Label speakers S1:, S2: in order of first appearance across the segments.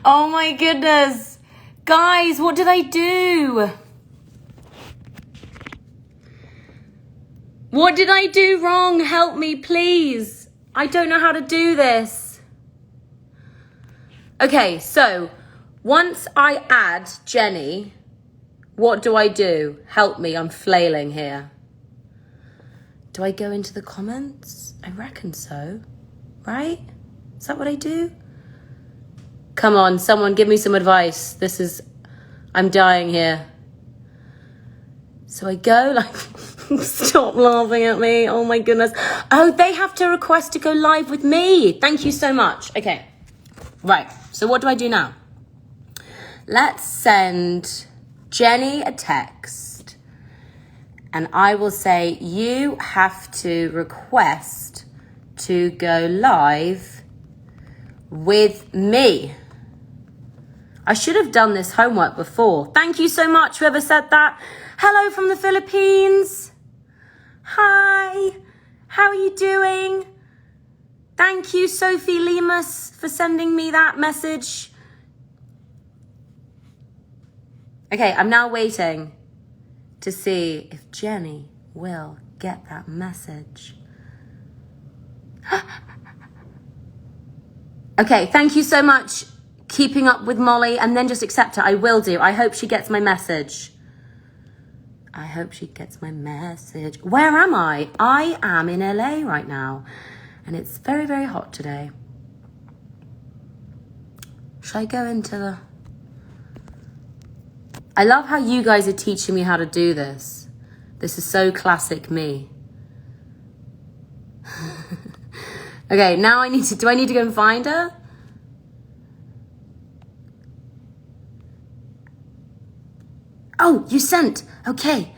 S1: Oh my goodness. Guys, what did I do? What did I do wrong? Help me, please. I don't know how to do this. Okay, so once I add Jenny, what do I do? Help me, I'm flailing here. Do I go into the comments? I reckon so, right? Is that what I do? Come on, someone give me some advice. I'm dying here. So I go like, stop laughing at me. Oh my goodness. Oh, they have to request to go live with me. Thank you so much. Okay, right. So what do I do now? Let's send Jenny a text and I will say, you have to request to go live with me. I should have done this homework before. Thank you so much, whoever said that. Hello from the Philippines. Hi, how are you doing? Thank you, Sophie Lemus, for sending me that message. Okay, I'm now waiting to see if Jenny will get that message. Okay, thank you so much. Keeping up with Molly, and then just accept it. I will do. I hope she gets my message. I hope she gets my message. Where am I? I am in LA right now, and it's very, very hot today. Should I go into the... I love how you guys are teaching me how to do this. This is so classic me. Okay, now do I need to go and find her? Oh, you sent. Okay.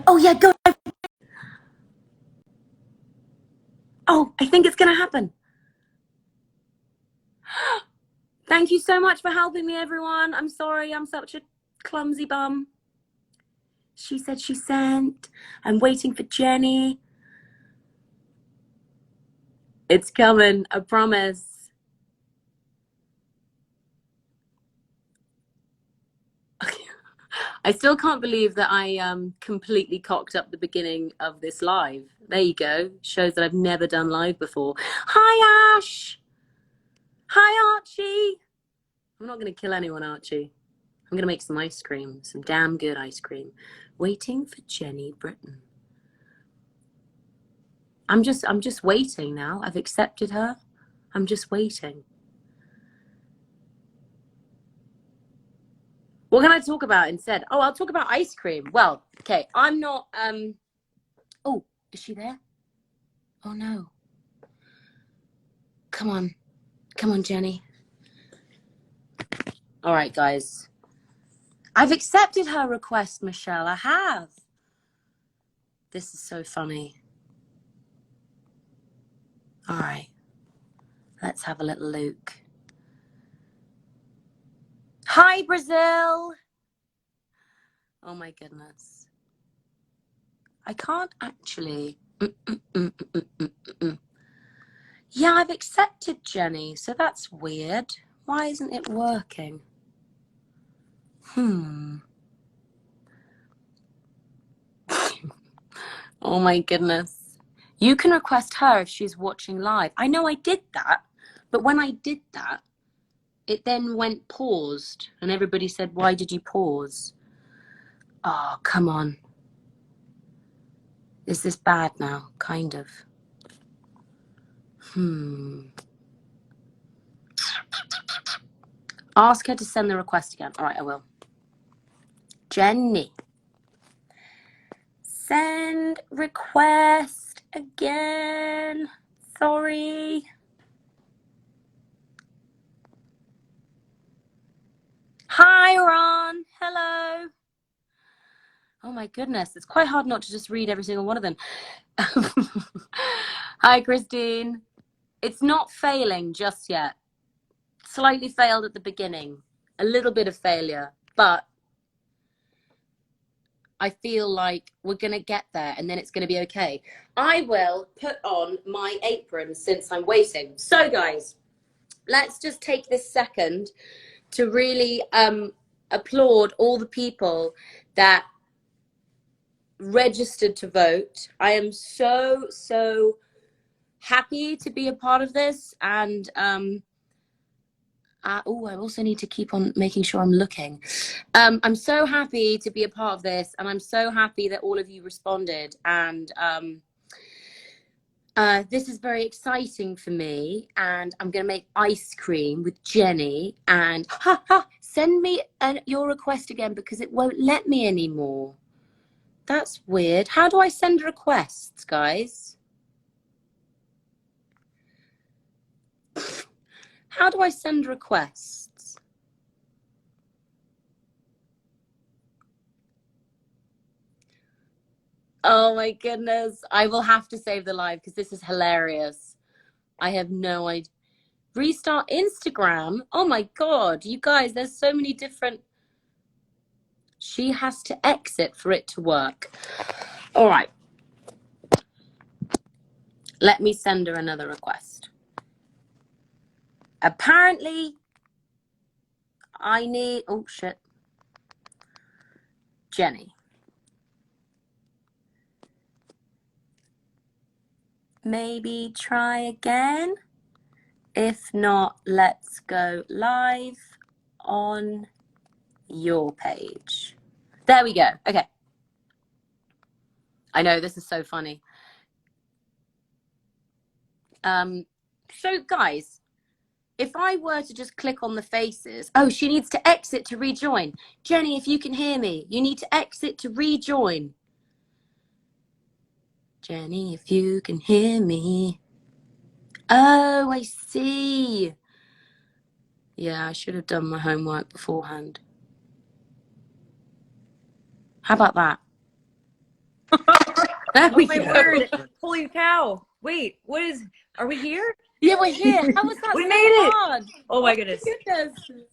S1: Oh yeah, go. Oh, I think it's gonna happen. Thank you so much for helping me, everyone. I'm sorry, I'm such a clumsy bum. She said she sent. I'm waiting for Jenny. It's coming, I promise. I still can't believe that I completely cocked up the beginning of this live. There you go. Shows that I've never done live before. Hi, Ash. Hi, Archie. I'm not going to kill anyone, Archie. I'm going to make some ice cream, some damn good ice cream. Waiting for Jenny Britton. I'm just waiting now. I've accepted her. I'm just waiting. What can I talk about instead? Oh, I'll talk about ice cream. Well, okay, I'm not, oh, is she there? Oh no. Come on, Jenny. All right, guys. I've accepted her request, Michelle, I have. This is so funny. All right, let's have a little look. Hi, Brazil. Oh my goodness. I can't actually. Yeah, I've accepted Jenny, so that's weird. Why isn't it working? Oh my goodness. You can request her if she's watching live. I know I did that, but when I did that, it then went paused and everybody said, why did you pause? Oh, come on. Is this bad now? Kind of. Ask her to send the request again. All right, I will. Jenny. Send request again. Sorry. Hi, Ron. Hello. Oh my goodness, it's quite hard not to just read every single one of them. Hi, Christine. It's not failing just yet. Slightly failed at the beginning. A little bit of failure, but I feel like we're going to get there and then it's going to be okay. I will put on my apron since I'm waiting. So guys, let's just take this second to really applaud all the people that registered to vote. I am so happy to be a part of this, and I also need to keep on making sure I'm looking. I'm so happy to be a part of this, and I'm so happy that all of you responded, and this is very exciting for me, and I'm going to make ice cream with Jenni, and send me your request again because it won't let me anymore. That's weird. How do I send requests, guys? How do I send requests? Oh my goodness. I will have to save the live because this is hilarious. I have no idea. Restart Instagram. Oh my God. You guys, there's so many different. She has to exit for it to work. All right. Let me send her another request. Apparently, I need. Oh shit. Jenni. Maybe try again. If not, let's go live on your page. There we go. Okay. I know, this is so funny. So guys, if I were to just click on the faces, oh, she needs to exit to rejoin. Jenni, if you can hear me, you need to exit to rejoin. Jenni, if you can hear me. Oh, I see. Yeah, I should have done my homework beforehand. How about that? There we go.
S2: Word. Holy cow. Wait, are we here?
S1: Yeah, we're here. How was that?
S2: We
S1: so
S2: made it.
S1: hard?
S2: Oh my goodness.
S1: Goodness.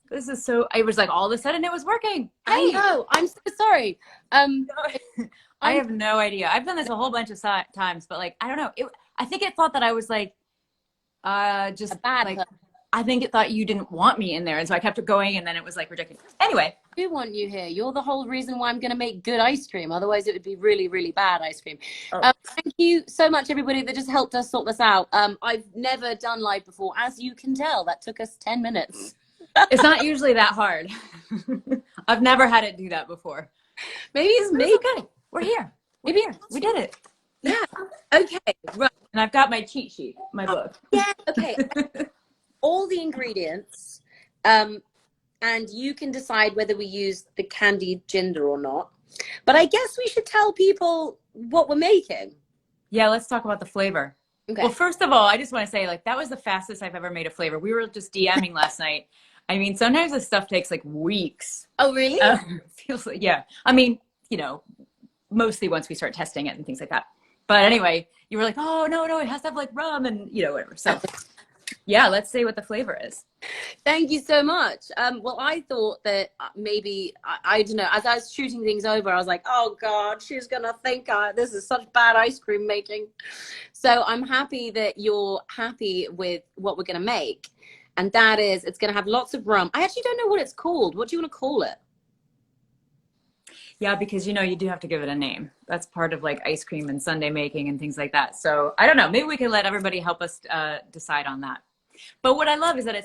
S2: This is so, I was like, all of a sudden it was working.
S1: I know. I'm so sorry.
S2: I have no idea. I've done this a whole bunch of times, but like, I don't know. I think it thought that I was like, just
S1: a bad
S2: like,
S1: person.
S2: I think it thought you didn't want me in there. And so I kept it going and then it was like rejected. Anyway.
S1: I do want you here. You're the whole reason why I'm going to make good ice cream. Otherwise, it would be really, really bad ice cream.
S2: Oh.
S1: Thank you so much, everybody, that just helped us sort this out. I've never done live before. As you can tell, that took us 10 minutes.
S2: It's not usually that hard. I've never had it do that before.
S1: Maybe it's me.
S2: It's okay. We're here. We're here. We did it.
S1: Yeah. Okay. Right.
S2: And I've got my cheat sheet, my book.
S1: Yeah. Okay. All the ingredients. And you can decide whether we use the candied ginger or not. But I guess we should tell people what we're making.
S2: Yeah, let's talk about the flavor.
S1: Okay.
S2: Well, first of all, I just want to say, like, that was the fastest I've ever made a flavor. We were just DMing last night. I mean, sometimes this stuff takes like weeks.
S1: Oh, really?
S2: Feels like, yeah. I mean, you know, mostly once we start testing it and things like that. But anyway, you were like, oh, no, it has to have like rum and, you know, whatever. So yeah, let's say what the flavor is.
S1: Thank you so much. Well, I thought that maybe, I don't know, as I was shooting things over, I was like, oh God, she's going to think this is such bad ice cream making. So I'm happy that you're happy with what we're going to make. And that is, it's going to have lots of rum. I actually don't know what it's called. What do you want to call it?
S2: Yeah, because, you know, you do have to give it a name. That's part of like ice cream and sundae making and things like that. So I don't know, maybe we can let everybody help us decide on that. But what I love is that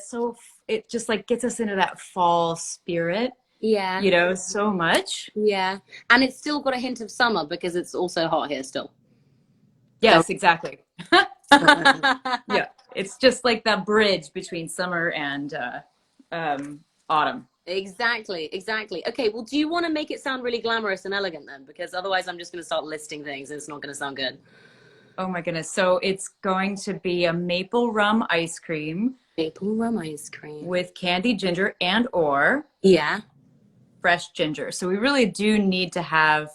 S2: it just like gets us into that fall spirit.
S1: Yeah.
S2: You know, so much.
S1: Yeah. And it's still got a hint of summer because it's also hot here still.
S2: Yes, exactly. Yeah. It's just like that bridge between summer and autumn.
S1: Exactly. Okay, well, do you want to make it sound really glamorous and elegant then? Because otherwise I'm just going to start listing things and it's not going to sound good.
S2: Oh my goodness. So it's going to be a maple rum ice cream.
S1: Maple rum ice cream.
S2: With candied ginger and or
S1: yeah,
S2: fresh ginger. So we really do need to have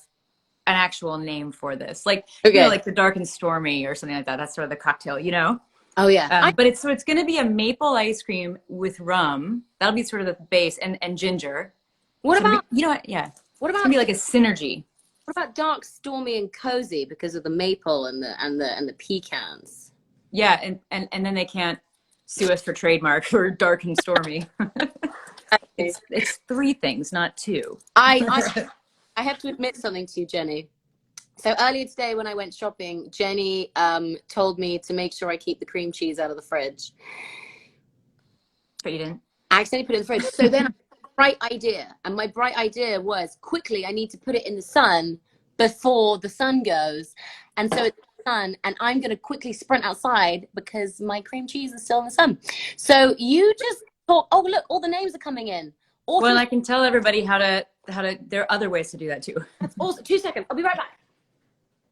S2: an actual name for this. Like,
S1: okay.
S2: You know, like the dark and stormy or something like that. That's sort of the cocktail, you know?
S1: Oh yeah.
S2: But it's going to be a maple ice cream with rum. That'll be sort of the base and ginger.
S1: What about,
S2: you know what? Yeah.
S1: What about,
S2: it's gonna be like a synergy.
S1: What about dark, stormy and cozy because of the maple and the pecans?
S2: Yeah. And then they can't sue us for trademark for dark and stormy. It's 3 things, not 2.
S1: I have to admit something to you, Jenny. So earlier today when I went shopping, Jenny told me to make sure I keep the cream cheese out of the fridge.
S2: But you didn't.
S1: I accidentally put it in the fridge. So then I had a bright idea. And my bright idea was, quickly, I need to put it in the sun before the sun goes. And so it's the sun, and I'm going to quickly sprint outside because my cream cheese is still in the sun. So you just thought, oh, look, all the names are coming in. Awesome.
S2: Well, I can tell everybody how to, there are other ways to do that too.
S1: That's awesome. 2 seconds. I'll be right back.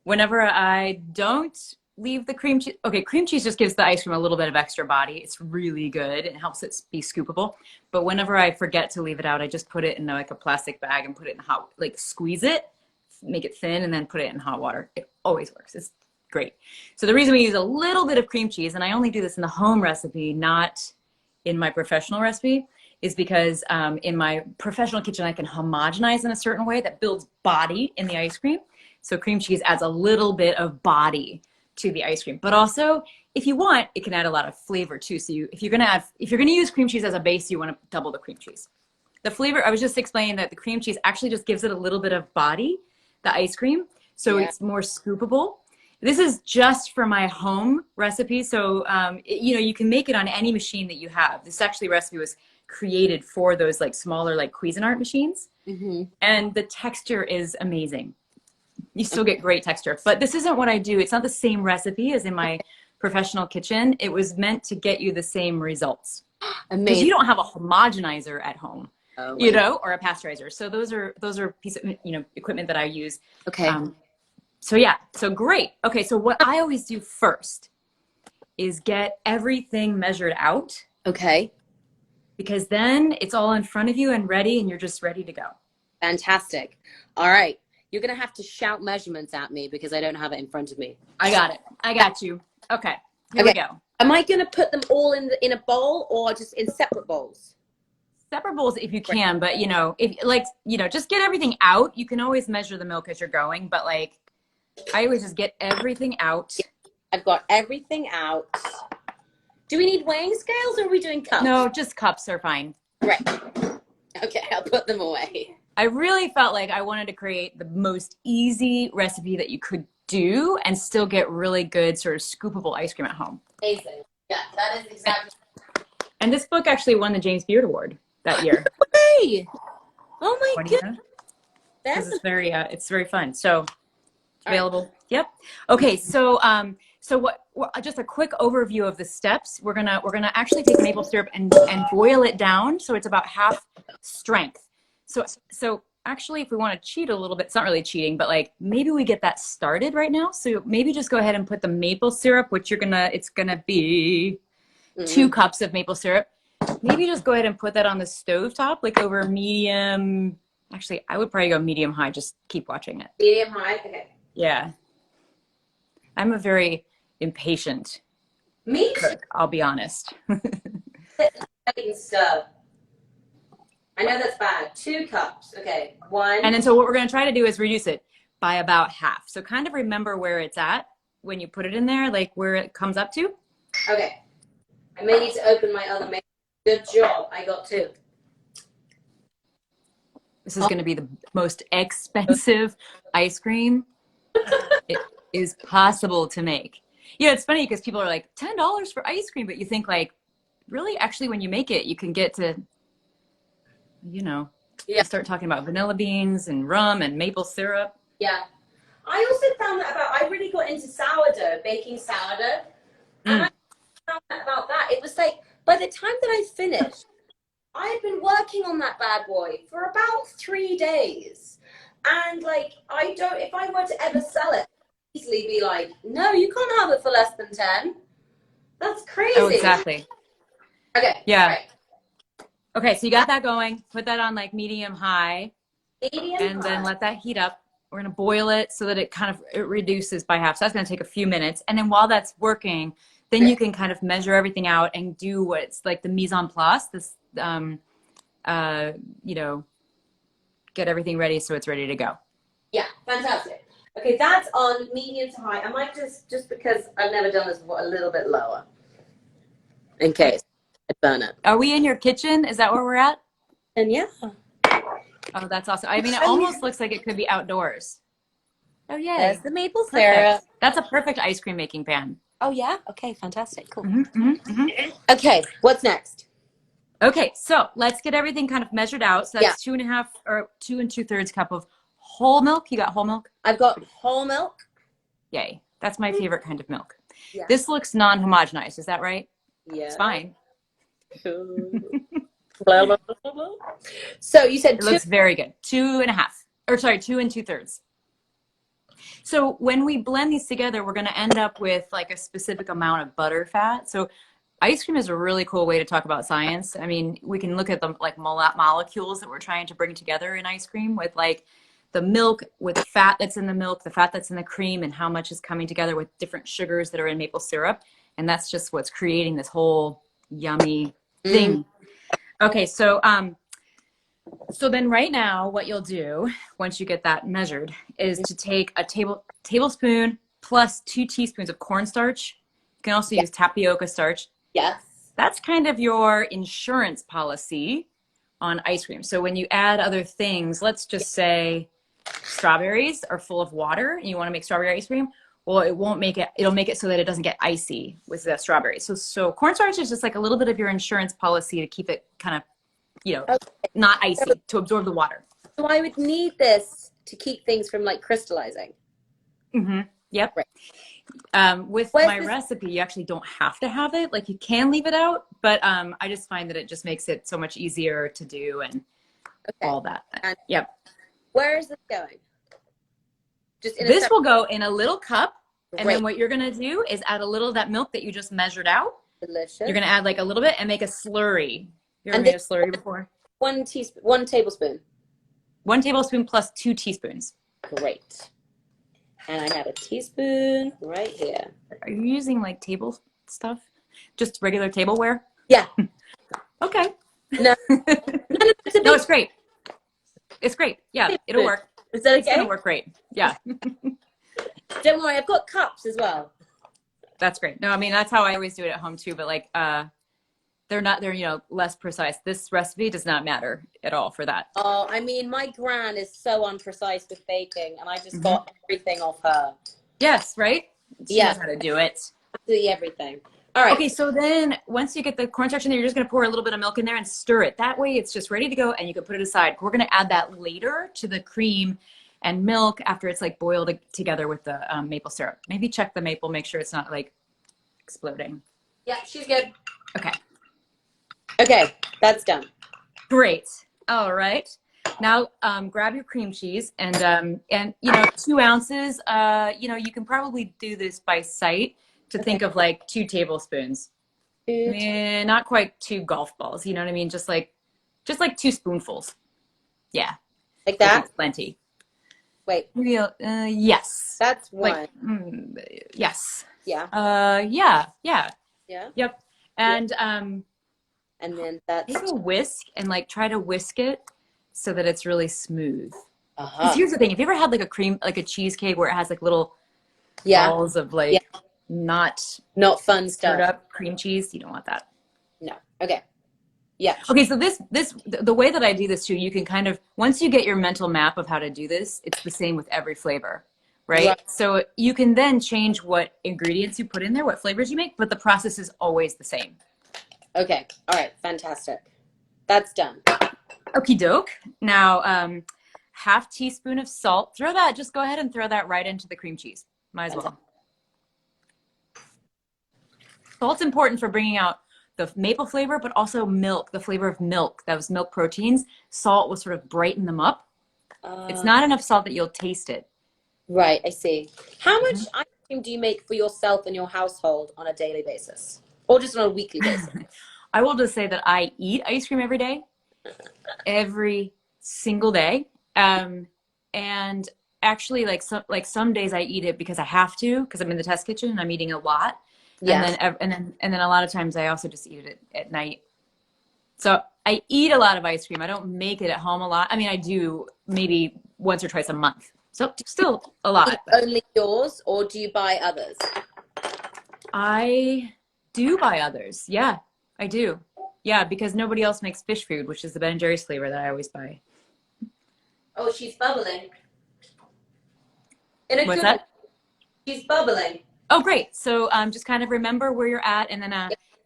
S2: Whenever I don't leave the cream cheese, okay, cream cheese just gives the ice cream a little bit of extra body. It's really good. It helps it be scoopable. But whenever I forget to leave it out, I just put it in like a plastic bag and put it in hot, like squeeze it, make it thin, and then put it in hot water. It always works. It's great. So the reason we use a little bit of cream cheese, and I only do this in the home recipe, not in my professional recipe, is because in my professional kitchen, I can homogenize in a certain way that builds body in the ice cream. So cream cheese adds a little bit of body to the ice cream. But also, if you want, it can add a lot of flavor too. So if you're gonna use cream cheese as a base, you want to double the cream cheese. The flavor, I was just explaining that the cream cheese actually just gives it a little bit of body, the ice cream, so it's more scoopable. This is just for my home recipe. So, you can make it on any machine that you have. This actually recipe was created for those like smaller, like Cuisinart machines. Mm-hmm. And the texture is amazing. You still get great texture, but this isn't what I do. It's not the same recipe as in my professional kitchen. It was meant to get you the same results. Because you don't have a homogenizer at home, or a pasteurizer. So those are pieces of, equipment that I use.
S1: Okay.
S2: So great. Okay. So what I always do first is get everything measured out.
S1: Okay.
S2: Because then it's all in front of you and ready, and you're just ready to go.
S1: Fantastic. All right. You're going to have to shout measurements at me because I don't have it in front of me.
S2: I got it. I got you. Okay. Here we go.
S1: Am I going to put them all in a bowl or just in separate bowls?
S2: Separate bowls if you can, but just get everything out. You can always measure the milk as you're going, but I always just get everything out.
S1: I've got everything out. Do we need weighing scales or are we doing cups?
S2: No, just cups are fine.
S1: Right. Okay, I'll put them away.
S2: I really felt like I wanted to create the most easy recipe that you could do and still get really good sort of scoopable ice cream at home.
S1: Amazing. Yeah, that is exactly.
S2: And this book actually won the James Beard Award that year.
S1: Hey! Oh my goodness.
S2: It's very fun. So it's available. Right. Yep. Okay. So just a quick overview of the steps. We're gonna actually take maple syrup and boil it down so it's about half strength. So actually, if we want to cheat a little bit, it's not really cheating, but maybe we get that started right now. So maybe just go ahead and put the maple syrup, which it's gonna be 2 cups of maple syrup. Maybe just go ahead and put that on the stove top, over medium. Actually, I would probably go medium high. Just keep watching it.
S1: Medium high. Okay.
S2: Yeah. I'm a very impatient cook, I'll be honest.
S1: Stuff. I know that's bad. 2 cups. Okay. 1.
S2: And then so what we're going to try to do is reduce it by about half. So kind of remember where it's at when you put it in there, where it comes up to.
S1: Okay. I may need to open my other maple. Good job. I got 2.
S2: This is going to be the most expensive ice cream it is possible to make. It's funny because people are like, $10 for ice cream, but you think really actually when you make it, you can get to you start talking about vanilla beans and rum and maple syrup.
S1: Yeah. I also found that I really got into sourdough, baking sourdough. And I found out about that. It was by the time that I finished, I had been working on that bad boy for about 3 days. And if I were to ever sell it, I'd easily be no, you can't have it for less than 10. That's crazy.
S2: Oh, exactly.
S1: Okay.
S2: Yeah.
S1: Right.
S2: Okay, so you got that going. Put that on medium high.
S1: Then
S2: let that heat up. We're going to boil it so that it reduces by half. So that's going to take a few minutes. And then while that's working, then you can kind of measure everything out and do what's the mise en place, this, get everything ready so it's ready to go.
S1: Yeah, fantastic. Okay, that's on medium to high. I might just because I've never done this before, a little bit lower. in case I burn it.
S2: Are we in your kitchen? Is that where we're at?
S1: And yeah.
S2: Oh, that's awesome. I mean, it almost looks like it could be outdoors. Oh, yay.
S1: There's the maple
S2: Perfect.
S1: syrup.
S2: That's a perfect ice cream making pan.
S1: Oh, yeah? Okay, fantastic. Cool.
S2: Okay,
S1: what's next?
S2: Okay, so let's get everything kind of measured out. So that's 2.5 or 2 2/3 cup of whole milk. You got whole milk?
S1: I've got whole milk.
S2: Yay. That's my favorite kind of milk.
S1: Yeah.
S2: This looks non-homogenized. Is that right?
S1: Yeah.
S2: It's fine.
S1: Blah, blah, blah, blah. So you said
S2: it looks very good. 2.5, or sorry, 2 2/3. So when we blend these together, we're going to end up with like a specific amount of butter fat. So ice cream is a really cool way to talk about science. I mean, we can look at the like molecules that we're trying to bring together in ice cream with like the milk, with the fat that's in the milk, the fat that's in the cream, and how much is coming together with different sugars that are in maple syrup. And that's just what's creating this whole yummy thing. Okay, so so then right now what you'll do once you get that measured is to take a tablespoon plus 2 teaspoons of cornstarch. You can also use tapioca starch.
S1: Yes.
S2: That's kind of your insurance policy on ice cream. So when you add other things, let's just say strawberries are full of water and you want to make strawberry ice cream. Well, it won't make it, it'll make it so that it doesn't get icy with the strawberries. So cornstarch is just like a little bit of your insurance policy to keep it kind of, you know, not icy, to absorb the water.
S1: So I would need this to keep things from like crystallizing.
S2: Yep.
S1: Right.
S2: With my recipe, you actually don't have to have it. Like you can leave it out, but I just find that it just makes it so much easier to do and all that.
S1: And
S2: yep.
S1: Where is this going? Just in
S2: this will go in a little cup. And
S1: Great.
S2: then what you're going to do is add a little of that milk that you just measured out.
S1: Delicious.
S2: You're going to add like a little bit and make a slurry. You ever made a slurry before?
S1: 1 tablespoon.
S2: 1 tablespoon plus 2 teaspoons.
S1: Great. And I have a teaspoon right here.
S2: Are you using like table stuff? Just regular tableware?
S1: Yeah.
S2: Okay.
S1: No.
S2: No, it's great. It's great. Yeah, it'll work.
S1: Is that okay?
S2: It's going to work great. Yeah.
S1: Don't worry, I've got cups as well.
S2: That's great. No, I mean, that's how I always do it at home too. But like, they're, you know, less precise. This recipe does not matter at all for that.
S1: Oh, I mean, my gran is so unprecise with baking, and I just got everything off her.
S2: Yes, right? She knows how to do it.
S1: Absolutely everything. All right.
S2: Okay, so then once you get the cornstarch in there, you're just going to pour a little bit of milk in there and stir it. That way it's just ready to go, and you can put it aside. We're going to add that later to the cream and milk after it's like boiled together with the maple syrup. Maybe check the maple, make sure it's not like exploding.
S1: Yeah, she's good.
S2: Okay.
S1: Okay, that's done.
S2: Great. All right. Now grab your cream cheese and you know, 2 ounces. You know, you can probably do this by sight to think of like 2 tablespoons. Not quite 2 golf balls. You know what I mean? Just like 2 spoonfuls. Yeah.
S1: Like that?
S2: Plenty.
S1: Wait.
S2: Yes.
S1: That's 1.
S2: Like, yes.
S1: Yeah.
S2: Yeah.
S1: Yeah.
S2: Yep. And
S1: and then that's
S2: take a whisk and like try to whisk it so that it's really smooth. Because here's the thing: if you ever had like a cheesecake where it has like little balls of like not
S1: fun
S2: stirred
S1: stuff,
S2: up cream cheese, you don't want that.
S1: No. Okay. Yeah.
S2: Okay, so the way that I do this too, you can kind of, once you get your mental map of how to do this, it's the same with every flavor, right? So you can then change what ingredients you put in there, what flavors you make, but the process is always the same.
S1: Okay. All right. Fantastic. That's done.
S2: Okie doke. Now, half teaspoon of salt. Just go ahead and throw that right into the cream cheese. Might as well. Salt's important for bringing out the maple flavor, but also milk, the flavor of milk, those milk proteins. Salt will sort of brighten them up. It's not enough salt that you'll taste it.
S1: Right, I see. How much ice cream do you make for yourself and your household on a daily basis? Or just on a weekly basis?
S2: I will just say that I eat ice cream every day, every single day. And actually, like some days I eat it because I have to, because I'm in the test kitchen and I'm eating a lot. Yeah. And then a lot of times I also just eat it at night. So I eat a lot of ice cream. I don't make it at home a lot. I mean, I do maybe once or twice a month. So still a lot.
S1: Only yours, or do you buy others?
S2: I do buy others. Yeah. I do. Yeah, because nobody else makes fish food, which is the Ben& Jerry's flavor that I always buy.
S1: Oh, she's bubbling. In a
S2: What's
S1: good way.
S2: that?
S1: She's bubbling.
S2: Oh, great. So just kind of remember where you're at, and then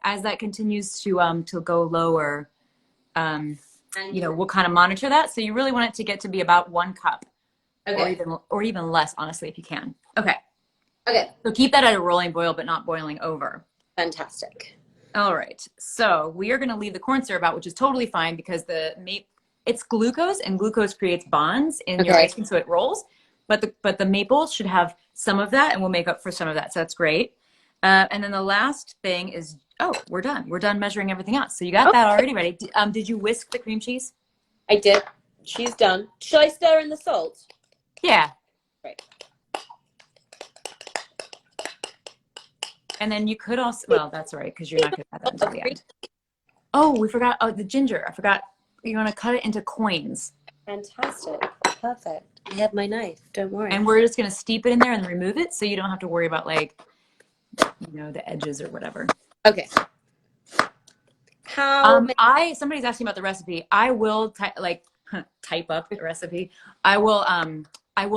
S2: as that continues to go lower,
S1: And
S2: we'll kind of monitor that. So you really want it to get to be about 1 cup,
S1: okay.
S2: or even less, honestly, if you can. Okay.
S1: Okay.
S2: So keep that at a rolling boil, but not boiling over.
S1: Fantastic.
S2: All right. So we are going to leave the corn syrup out, which is totally fine because it's glucose, and glucose creates bonds in your ice cream, so it rolls. But the maple should have some of that, and we'll make up for some of that. So that's great. And then the last thing is, we're done. We're done measuring everything out. So you got that already ready. Did you whisk the cream cheese?
S1: I did. She's done. Should I stir in the salt?
S2: Yeah.
S1: Right.
S2: And then you could also, well, that's all right, because you're not going to add that until the end. Oh, we forgot. Oh, the ginger. I forgot. You want to cut it into coins.
S1: Fantastic. Perfect. I have my knife. Don't worry.
S2: And we're just going to steep it in there and remove it, so you don't have to worry about the edges or whatever.
S1: Okay.
S2: Somebody's asking about the recipe. I will type up the recipe. I will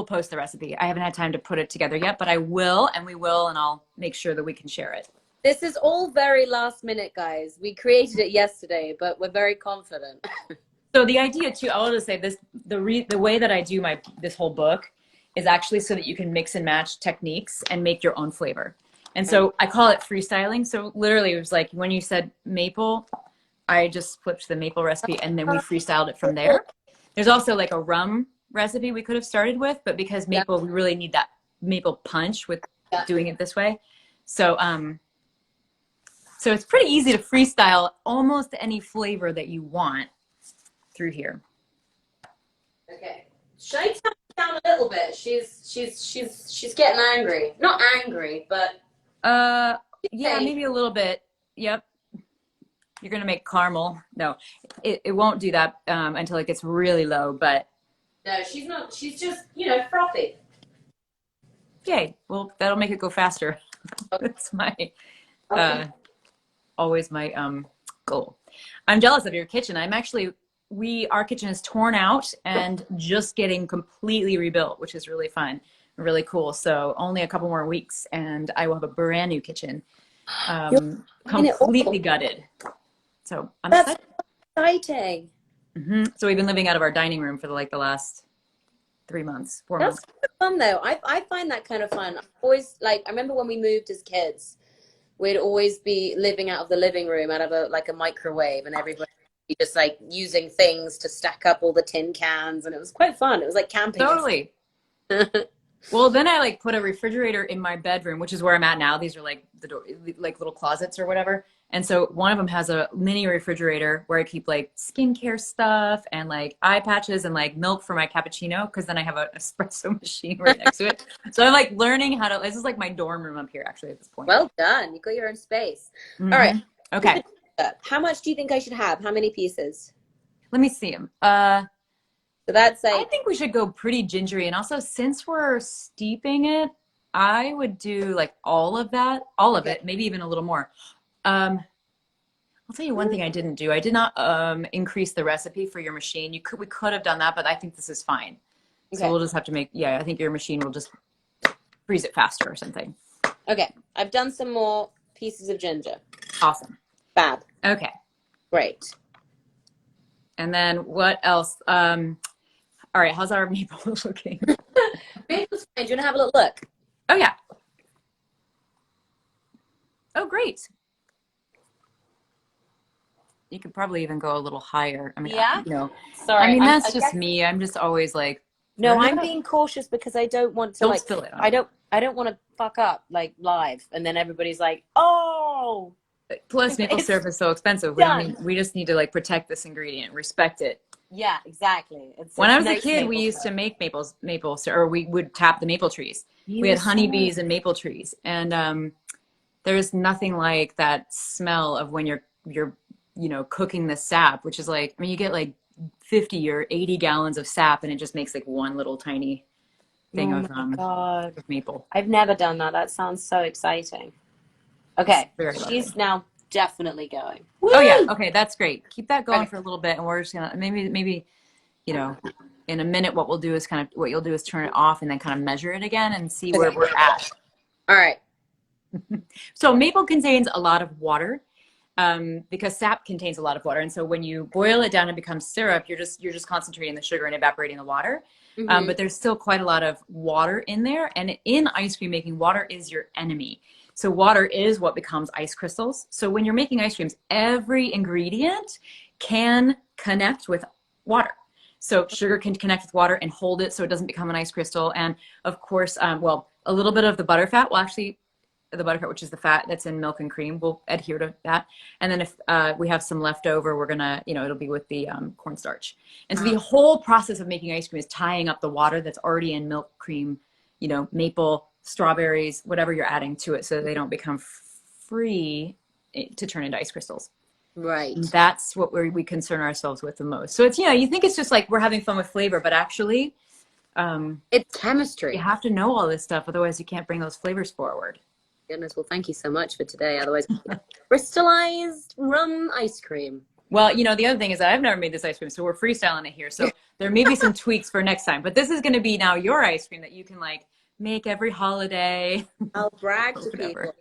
S2: post the recipe. I haven't had time to put it together yet, but I will, and we will, and I'll make sure that we can share it.
S1: This is all very last minute, guys. We created it yesterday, but we're very confident.
S2: So the idea too, I will just say this, the way that I do this whole book is actually so that you can mix and match techniques and make your own flavor. And so I call it freestyling. So literally it was like when you said maple, I just flipped the maple recipe and then we freestyled it from there. There's also like a rum recipe we could have started with, but because maple, we really need that maple punch with doing it this way. So, so it's pretty easy to freestyle almost any flavor that you want through here.
S1: Okay. Should I tone down a little bit? She's getting angry. Not angry, but
S2: yeah, maybe a little bit. Yep. You're gonna make caramel. No, it won't do that until it gets really low. But
S1: no, she's not. She's just frothy.
S2: Okay, well that'll make it go faster. That's my always my goal. I'm jealous of your kitchen. Our kitchen is torn out and just getting completely rebuilt, which is really fun, really cool. So only a couple more weeks and I will have a brand new kitchen, completely gutted. So
S1: That's exciting.
S2: So we've been living out of our dining room for the last 4 months.
S1: That's kind of fun though. I find that kind of fun. I remember when we moved as kids, we'd always be living out of the living room, out of a microwave, and everybody just using things to stack up all the tin cans, and it was quite fun. It was like camping.
S2: Totally. Well, then I put a refrigerator in my bedroom, which is where I'm at now. These are little closets or whatever. And so one of them has a mini refrigerator where I keep skincare stuff and eye patches and milk for my cappuccino, because then I have an espresso machine right next to it. So I'm learning how to. This is my dorm room up here actually at this point.
S1: Well done. You got your own space. All right.
S2: Okay.
S1: How much do you think I should have? How many pieces?
S2: Let me see them.
S1: So that's
S2: I think we should go pretty gingery. And also, since we're steeping it, I would do all of it, maybe even a little more. I'll tell you one thing I didn't do. I did not increase the recipe for your machine. We could have done that, but I think this is fine. Okay. So we'll just have to I think your machine will just freeze it faster or something.
S1: Okay. I've done some more pieces of ginger.
S2: Awesome.
S1: Fab.
S2: Okay.
S1: Great.
S2: And then what else? All right. How's our maple looking?
S1: Maple's fine. Do you want to have a little look?
S2: Oh, yeah. Oh, great. You could probably even go a little higher. I mean,
S1: yeah.
S2: Sorry. I mean, that's just me. I'm just always
S1: no, I'm being cautious because I don't want to
S2: spill it.
S1: I don't want to fuck up live, and then everybody's oh.
S2: Plus, maple syrup is so expensive. We just need to protect this ingredient, respect it.
S1: Yeah, exactly.
S2: When I was a kid, we used to make maple syrup, or we would tap the maple trees. We had honeybees and maple trees, and there's nothing like that smell of when you're cooking the sap, which is you get 50 or 80 gallons of sap, and it just makes one little tiny thing of maple.
S1: I've never done that. That sounds so exciting. Okay, she's now definitely going.
S2: Oh yeah.
S1: Woo!
S2: Okay. That's great. Keep that going
S1: Okay.
S2: for a little bit. And we're just gonna, maybe, you know, in a minute, what you'll do is turn it off and then kind of measure it again and see where
S1: Okay.
S2: we're at.
S1: All right.
S2: So maple contains a lot of water, because sap contains a lot of water. And so when you boil it down and becomes syrup, you're just concentrating the sugar and evaporating the water. But there's still quite a lot of water in there. And in ice cream making, water is your enemy. So water is what becomes ice crystals. So when you're making ice creams, every ingredient can connect with water. So sugar can connect with water and hold it so it doesn't become an ice crystal. And of course, well, a little bit of the butterfat will actually, the butterfat, which is the fat that's in milk and cream, will adhere to that. And then if we have some left over, we're gonna, it'll be with the cornstarch. And so the whole process of making ice cream is tying up the water that's already in milk, cream, maple, strawberries, whatever you're adding to it, so that they don't become free to turn into ice crystals.
S1: Right.
S2: And that's what we concern ourselves with the most. So it's, you think it's just like we're having fun with flavor, but actually,
S1: it's chemistry.
S2: you have to know all this stuff, otherwise you can't bring those flavors forward.
S1: Goodness, well, thank you so much for today. Otherwise, crystallized rum ice cream.
S2: Well, the other thing is that I've never made this ice cream, so we're freestyling it here. So there may be some tweaks for next time, but this is going to be now your ice cream that you can make every holiday.
S1: I'll brag to people.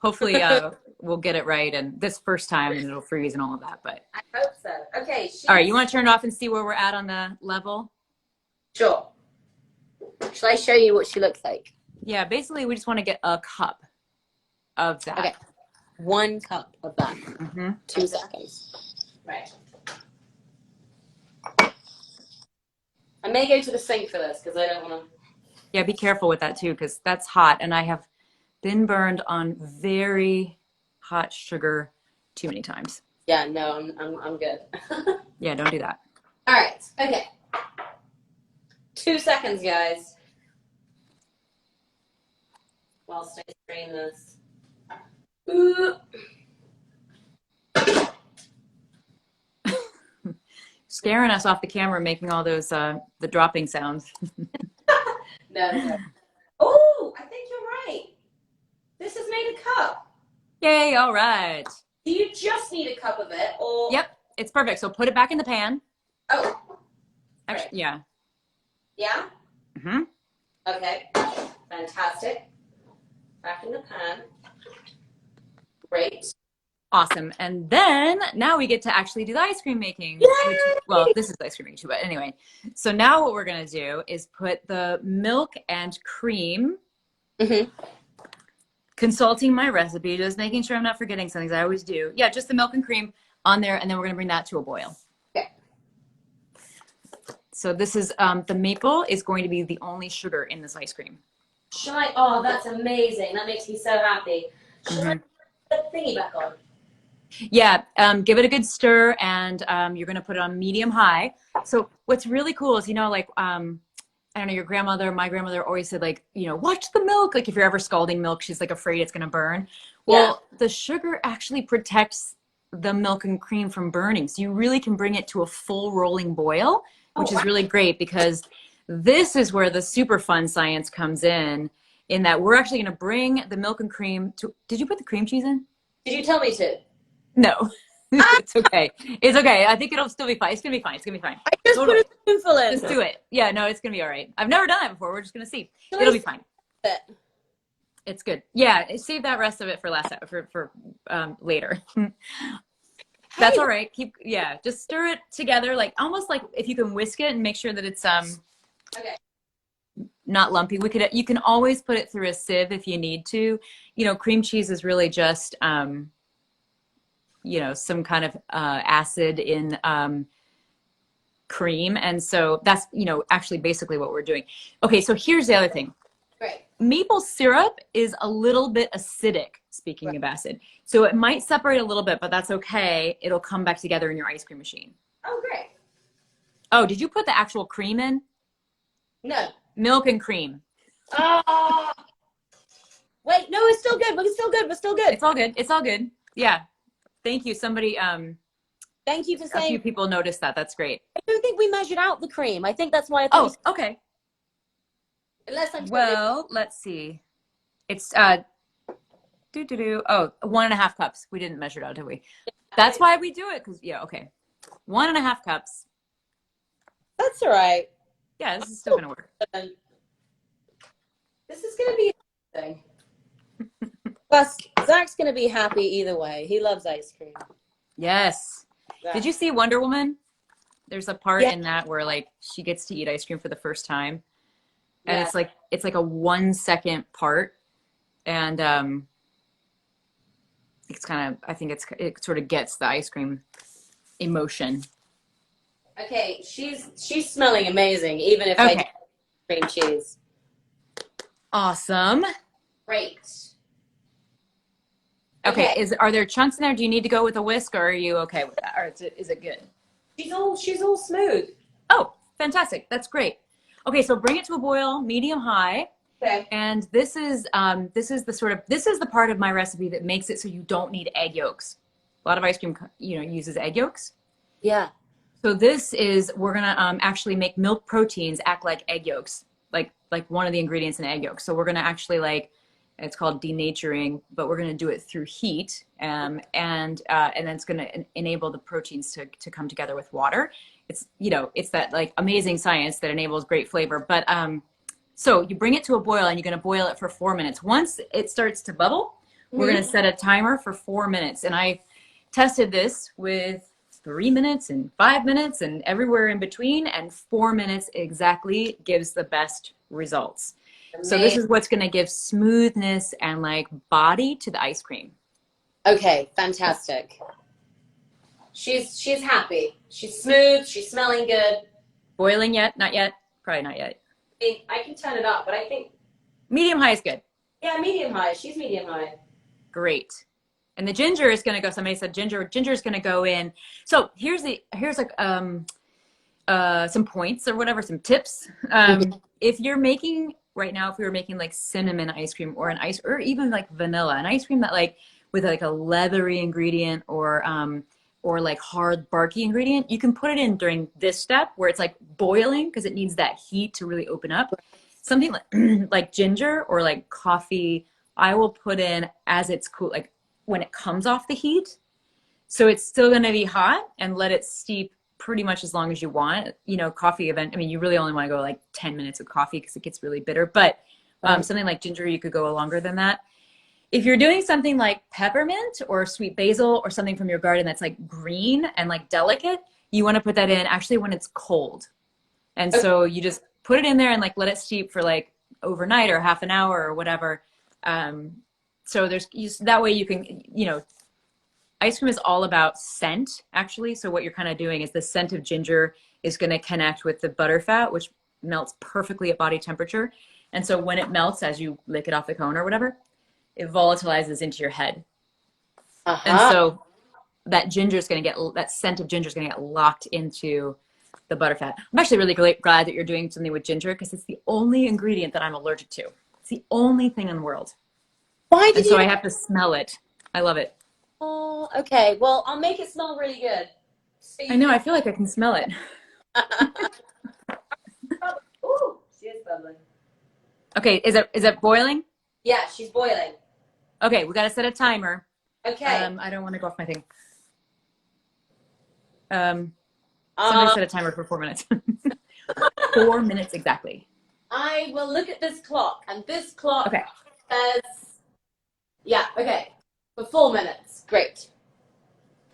S2: Hopefully, we'll get it right, and this first time, and it'll freeze and all of that. But
S1: I hope so. Okay.
S2: All right, you want to turn it off and see where we're at on the level?
S1: Sure. Shall I show you what she looks like?
S2: Yeah, basically, we just want to get a cup of that.
S1: Okay. 1 cup of that. 2 seconds. Right. I may go to the sink for this because I don't want to.
S2: Yeah, be careful with that too, because that's hot, and I have been burned on very hot sugar too many times.
S1: Yeah, no, I'm good.
S2: Yeah, don't do that.
S1: All right. Okay. 2 seconds, guys. Whilst I strain this. Ooh.
S2: Scaring us off the camera, making all those the dropping sounds.
S1: No. Oh, I think you're right. This has made a cup.
S2: Yay! All right.
S1: Do you just need a cup of it, or?
S2: Yep, it's perfect. So put it back in the pan.
S1: Oh.
S2: Actually,
S1: right.
S2: Yeah.
S1: Yeah. Okay. Fantastic. Back in the pan. Great.
S2: Awesome. And then now we get to actually do the ice cream making. Well, this is the ice cream making too, but anyway. So now what we're going to do is put the milk and cream, consulting my recipe, just making sure I'm not forgetting some things. I always do. Yeah, just the milk and cream on there, and then we're going to bring that to a boil.
S1: Okay.
S2: So this is, the maple is going to be the only sugar in this ice cream.
S1: Should I? Oh, that's amazing. That makes me so happy. Should I put the thingy back on?
S2: Yeah, give it a good stir, and you're going to put it on medium high. So what's really cool is, I don't know, my grandmother always said, watch the milk. Like if you're ever scalding milk, she's afraid it's going to burn. Well, the sugar actually protects the milk and cream from burning. So you really can bring it to a full rolling boil, which is really great, because this is where the super fun science comes in that we're actually going to bring the milk and cream to, did you put the cream cheese in?
S1: Did you tell me to?
S2: No. It's okay. It's okay. I think it'll still be fine. It's going to be fine. It's going to be fine.
S1: I just put a spoonful in.
S2: Just do it. Yeah, no, it's going to be all right. I've never done it before. We're just going to see. It'll be fine. It's good. Yeah, save that rest of it for for later. That's all right. Just stir it together, almost like if you can whisk it and make sure that it's
S1: okay.
S2: Not lumpy. You can always put it through a sieve if you need to. Cream cheese is really just some kind of acid in cream, and so that's actually basically what we're doing. Okay, so here's the other thing.
S1: Right.
S2: Maple syrup is a little bit acidic, speaking of acid. So it might separate a little bit, but that's okay. It'll come back together in your ice cream machine.
S1: Oh, great.
S2: Oh, did you put the actual cream in?
S1: No.
S2: Milk and cream.
S1: Oh. Wait, no, it's still good. Look, it's still good. We're still good.
S2: It's all good. It's all good. Yeah. Thank you. Somebody,
S1: thank you for saying.
S2: A few people noticed that. That's great.
S1: I don't think we measured out the cream. I think that's why I
S2: thought.
S1: Oh,
S2: okay.
S1: Unless I'm
S2: well, let's see. It's Oh, 1.5 cups. We didn't measure it out, did we? That's why we do it. Cause yeah, okay. 1.5 cups.
S1: That's all right.
S2: Yeah, this is still gonna work.
S1: This is going to be interesting. Plus, Zach's going to be happy either way. He loves ice cream.
S2: Yes.
S1: Zach.
S2: Did you see Wonder Woman? There's a part
S1: Yeah.
S2: in that where like she gets to eat ice cream for the first time. And
S1: Yeah.
S2: it's like a 1 second part. And it's kind of, I think it sort of gets the ice cream emotion.
S1: Okay, she's smelling amazing, even if I do
S2: Okay.
S1: cream cheese.
S2: Awesome.
S1: Great.
S2: Okay.
S1: Okay.
S2: Are there chunks in there? Do you need to go with a whisk, or are you okay with that? Or is it good?
S1: She's all smooth.
S2: Oh, fantastic. That's great. Okay, so bring it to a boil, medium high.
S1: Okay.
S2: And this is the part of my recipe that makes it so you don't need egg yolks. A lot of ice cream, uses egg yolks.
S1: Yeah.
S2: So we're gonna actually make milk proteins act like egg yolks, like one of the ingredients in egg yolks. So we're gonna actually it's called denaturing, but we're gonna do it through heat, and then it's gonna enable the proteins to come together with water. It's that like amazing science that enables great flavor. But so you bring it to a boil and you're gonna boil it for 4 minutes. Once it starts to bubble, we're gonna set a timer for 4 minutes. And I tested this with 3 minutes and 5 minutes and everywhere in between, and 4 minutes exactly gives the best results.
S1: Amazing.
S2: So this is what's going to give smoothness and like body to the ice cream.
S1: Okay, fantastic. She's happy. She's smooth. She's smelling good.
S2: Boiling yet? Not yet. Probably not yet.
S1: I can turn it up, but I think
S2: Medium high is good.
S1: yeah, medium high. She's medium high.
S2: Great. And the ginger is going to go. Somebody said ginger is going to go in. So here's like some points or whatever, some tips. If you're making right now, if we were making like cinnamon ice cream or or even like vanilla, an ice cream that like with like a leathery ingredient or like hard barky ingredient, you can put it in during this step where it's like boiling because it needs that heat to really open up. Something like like ginger or like coffee, I will put in as it's cool, like when it comes off the heat. So it's still going to be hot, and let it steep pretty much as long as you want. Coffee I mean, you really only want to go like 10 minutes with coffee because it gets really bitter. But something like ginger, you could go longer than that. If you're doing something like peppermint or sweet basil or something from your garden that's like green and like delicate, you want to put that in actually when it's cold. And so you just put it in there and like let it steep for like overnight or half an hour or whatever. So that way you can, ice cream is all about scent, actually. So what you're kind of doing is the scent of ginger is going to connect with the butterfat, which melts perfectly at body temperature. And so when it melts, as you lick it off the cone or whatever, it volatilizes into your head. And so that that scent of ginger is going to get locked into the butterfat. I'm actually really glad that you're doing something with ginger because it's the only ingredient that I'm allergic to. It's the only thing in the world.
S1: Why did
S2: and so I have to smell it. I love it.
S1: Oh, okay. Well, I'll make it smell really good.
S2: I know. I feel like I can smell it.
S1: Ooh, she is bubbling.
S2: Okay. Is it boiling?
S1: Yeah, she's boiling.
S2: Okay. We got to set a timer.
S1: Okay.
S2: I don't want to go off my thing. Somebody set a timer for 4 minutes. 4 minutes exactly.
S1: I will look at this clock, and this clock
S2: Okay.
S1: says, yeah, okay, for 4 minutes. Great.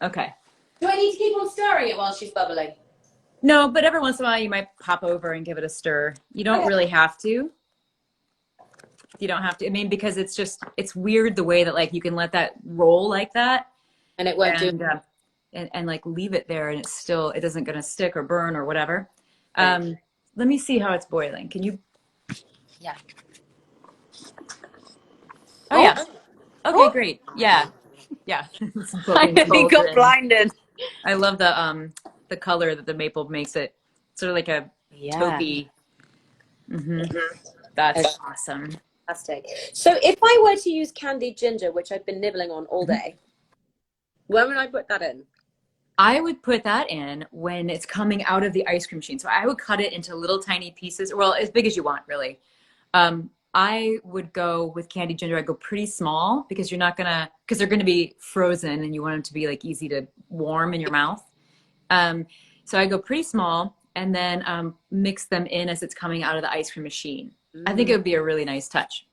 S2: Okay.
S1: Do I need to keep on stirring it while she's bubbling?
S2: No, but every once in a while you might pop over and give it a stir. You don't really have to. You don't have to. I mean, because it's weird the way that like you can let that roll like that,
S1: And it won't do.
S2: And like leave it there, and it doesn't gonna stick or burn or whatever. Let me see how it's boiling. Can you?
S1: Yeah.
S2: Oh yeah. Okay, great. Yeah.
S1: He got blinded.
S2: I love the color that the maple makes it sort of like a taupey. That's awesome.
S1: Fantastic. So if I were to use candied ginger, which I've been nibbling on all day, when would I put that in?
S2: I would put that in when it's coming out of the ice cream machine. So I would cut it into little tiny pieces, well, as big as you want, really. I would go with candied ginger. I'd go pretty small because because they're gonna be frozen and you want them to be like easy to warm in your mouth. So I go pretty small and then mix them in as it's coming out of the ice cream machine. I think it would be a really nice touch.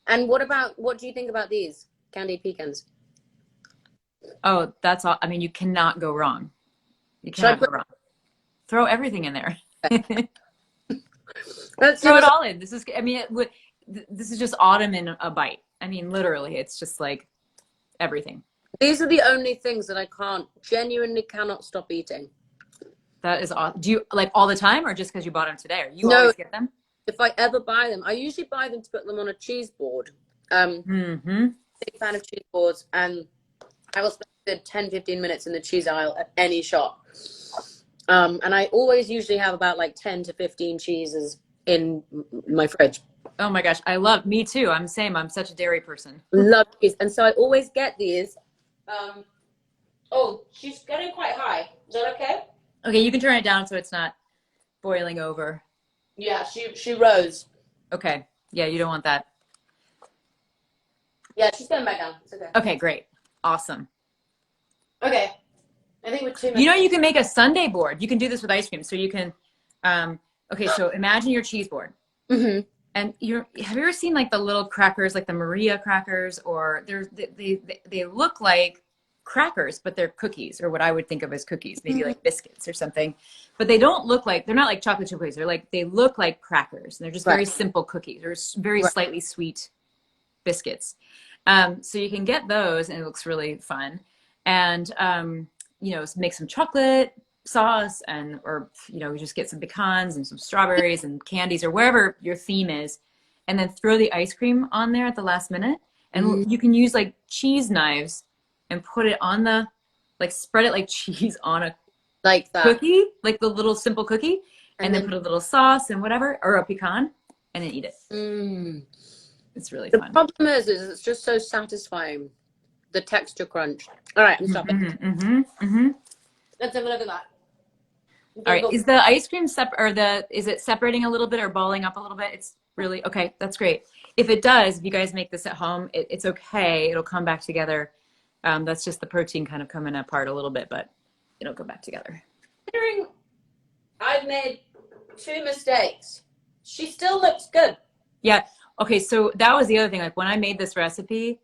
S1: And what do you think about these candied pecans?
S2: Oh, that's all. I mean, you cannot go wrong. You cannot go wrong. Throw everything in there. Throw it all in. This is, I mean, this is just autumn in a bite. I mean, literally, it's just like everything.
S1: These are the only things that I genuinely cannot stop eating.
S2: That is awesome. Do you like all the time or just because you bought them today? Or you
S1: No,
S2: always get them?
S1: If I ever buy them, I usually buy them to put them on a cheese board. Big fan of cheese boards, and I will spend 10-15 minutes in the cheese aisle at any shop. And I always usually have about like 10 to 15 cheeses in my fridge.
S2: Oh my gosh, me too. I'm such a dairy person.
S1: Love cheese. And so I always get these. Oh, she's getting quite high. Is that okay?
S2: Okay, you can turn it down so it's not boiling over.
S1: Yeah, she rose.
S2: Okay. Yeah, you don't want that.
S1: Yeah, she's going back down. It's okay.
S2: Okay, great. Awesome.
S1: Okay. I think we're 2 minutes.
S2: You know, you can make a sundae board. You can do this with ice cream. So you can, okay, so imagine your cheese board.
S1: Mm-hmm.
S2: And have you ever seen like the little crackers, like the Maria crackers, or they look like crackers, but they're cookies, or what I would think of as cookies, maybe like biscuits or something. But they're not like chocolate chip cookies. They look like crackers, and they're just very simple cookies, or very slightly sweet biscuits. So you can get those, and it looks really fun. And you know, make some chocolate sauce, or just get some pecans and some strawberries and candies, or wherever your theme is, and then throw the ice cream on there at the last minute. And you can use like cheese knives and put it on spread it like cheese on a cookie, like the little simple cookie, and then put a little sauce and whatever, or a pecan, and then eat it. It's really fun.
S1: The problem is it's just so satisfying, the texture crunch. All right, I'm stopping. Let's have a look at that.
S2: All right, is the ice cream is it separating a little bit or balling up a little bit? It's really okay. That's great. If it does, if you guys make this at home, it's okay. It'll come back together. That's just the protein kind of coming apart a little bit, but it'll go back together.
S1: Considering I've made 2 mistakes, she still looks good.
S2: Yeah. Okay. So that was the other thing. Like when I made this recipe,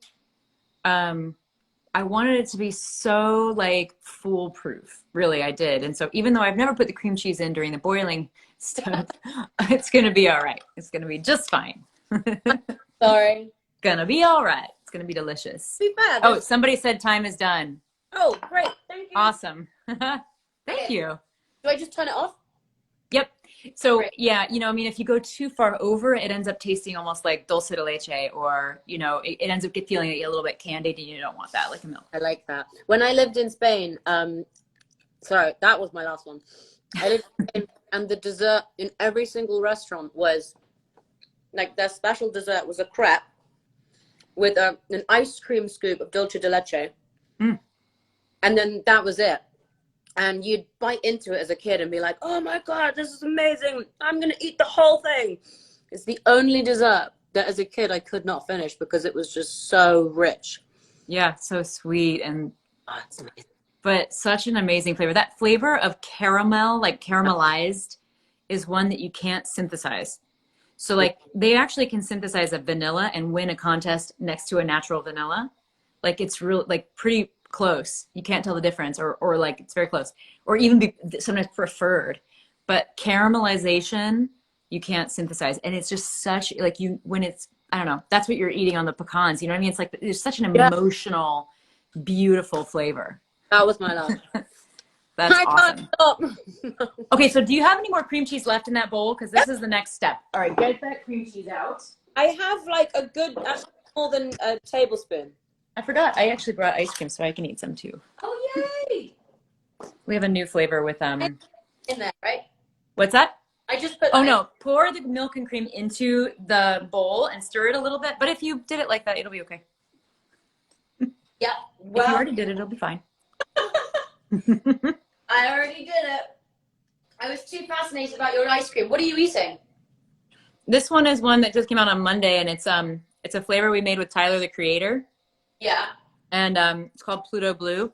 S2: I wanted it to be so like foolproof. Really, I did. And so even though I've never put the cream cheese in during the boiling stuff, it's going to be all right. It's going to be just fine.
S1: Sorry.
S2: Gonna be all right. It's gonna be delicious.
S1: Be bad.
S2: Oh, somebody said time is done.
S1: Oh, great. Thank you.
S2: Awesome. Thank you.
S1: Do I just turn it off?
S2: Yep. So
S1: Great.
S2: yeah, I mean, if you go too far over, it ends up tasting almost like dulce de leche, or, it ends up feeling a little bit candied, and you don't want that, like a milk.
S1: I like that. When I lived in Spain, sorry, that was my last one. I lived in Spain, and the dessert in every single restaurant was, like, their special dessert was a crepe with an ice cream scoop of dulce de leche. And then that was it. And you'd bite into it as a kid and be like, oh my God, this is amazing. I'm going to eat the whole thing. It's the only dessert that as a kid I could not finish because it was just so rich.
S2: Yeah, so sweet. And
S1: it's amazing.
S2: But such an amazing flavor. That flavor of caramel, like caramelized, is one that you can't synthesize. So like they actually can synthesize a vanilla and win a contest next to a natural vanilla. Like it's real, like pretty close. You can't tell the difference, or like it's very close, or even be sometimes preferred. But caramelization, you can't synthesize. And it's just such like when it's, I don't know, that's what you're eating on the pecans. You know what I mean? It's like there's such an emotional, beautiful flavor.
S1: That was my love.
S2: That's awesome.
S1: Stop.
S2: Okay, so do you have any more cream cheese left in that bowl? Because this is the next step. All right, get that cream cheese out.
S1: I have like a good, more than a tablespoon.
S2: I forgot. I actually brought ice cream, so I can eat some too.
S1: Oh, yay!
S2: We have a new flavor with
S1: In there, right?
S2: What's that?
S1: I just put.
S2: Oh no! Pour the milk and cream into the bowl and stir it a little bit. But if you did it like that, it'll be okay.
S1: Yeah. Well,
S2: if you already did it, it'll be fine.
S1: I already did it. I was too fascinated about your ice cream. What are you eating?
S2: This one is one that just came out on Monday, and it's a flavor we made with Tyler the Creator,
S1: Yeah.
S2: and it's called Pluto Blue.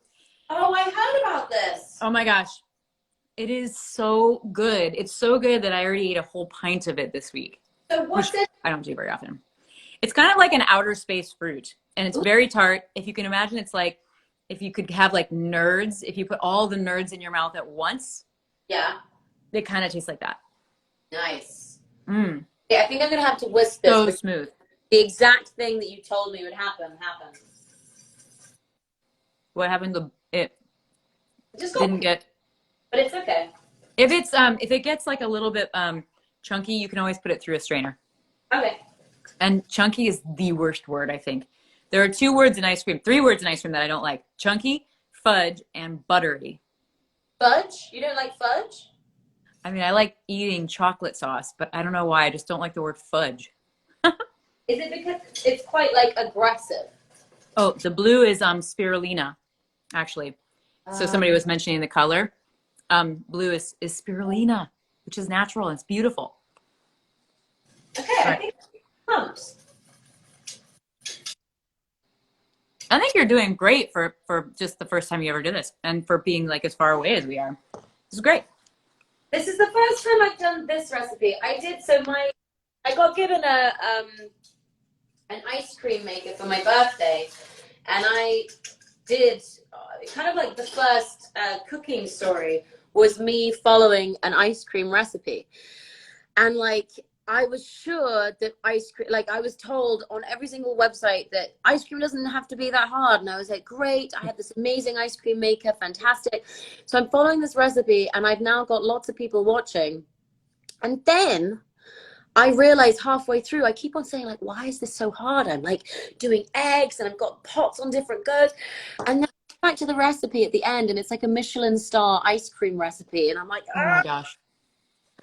S1: Oh, I heard about this.
S2: Oh my gosh, it is so good. It's so good that I already ate a whole pint of it this week,
S1: So
S2: which
S1: what's it?
S2: I don't do very often. It's kind of like an outer space fruit, and it's very tart. If you can imagine, it's like if you could have like nerds, if you put all the nerds in your mouth at once,
S1: Yeah.
S2: it kind of tastes like that.
S1: Nice.
S2: Mm,
S1: Yeah, I think I'm gonna have to whisk this
S2: so
S1: because
S2: smooth.
S1: the exact thing that you told me would happen happened.
S2: What happened to it?
S1: It just got,
S2: Didn't get.
S1: but it's okay.
S2: If it gets like a little bit chunky, you can always put it through a strainer.
S1: Okay.
S2: And chunky is the worst word, I think. There are two words in ice cream, three words in ice cream that I don't like: chunky, fudge, and buttery.
S1: Fudge? You don't like fudge?
S2: I mean, I like eating chocolate sauce, but I don't know why. I just don't like the word fudge.
S1: Is it because it's quite like aggressive?
S2: Oh, the blue is spirulina, actually. So somebody was mentioning the color. Blue is spirulina, which is natural and it's beautiful.
S1: Okay,
S2: All
S1: I
S2: right.
S1: think it comes.
S2: I think you're doing great for just the first time you ever did this, and for being like as far away as we are. This is great.
S1: This is the first time I've done this recipe. I got given an ice cream maker for my birthday, and I did kind of like the first cooking story was me following an ice cream recipe, and like I was sure that ice cream, like I was told on every single website that ice cream doesn't have to be that hard. And I was like, great, I had this amazing ice cream maker, fantastic. So I'm following this recipe and I've now got lots of people watching. And then I realized halfway through, I keep on saying like, why is this so hard? I'm like doing eggs and I've got pots on different goes. And then back to the recipe at the end and it's like a Michelin star ice cream recipe. And I'm like,
S2: Oh my gosh.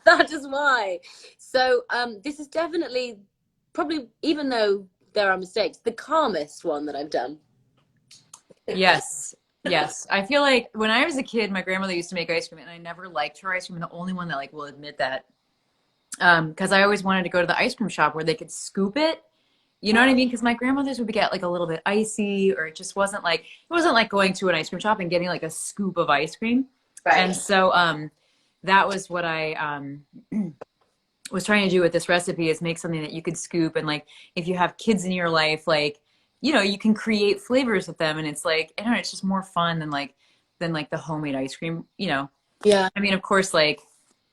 S1: that is why. So this is definitely, probably, even though there are mistakes, the calmest one that I've done.
S2: Yes. Yes. I feel like when I was a kid, my grandmother used to make ice cream and I never liked her ice cream. I'm the only one that like will admit that. Because I always wanted to go to the ice cream shop where they could scoop it. You know what I mean? Because my grandmother's would get like a little bit icy, or it wasn't like going to an ice cream shop and getting like a scoop of ice cream.
S1: Right.
S2: And so that was what I was trying to do with this recipe, is make something that you could scoop. And like if you have kids in your life, like, you know, you can create flavors with them, and it's like, I don't know, it's just more fun than like the homemade ice cream, you know.
S1: Yeah.
S2: I mean, of course, like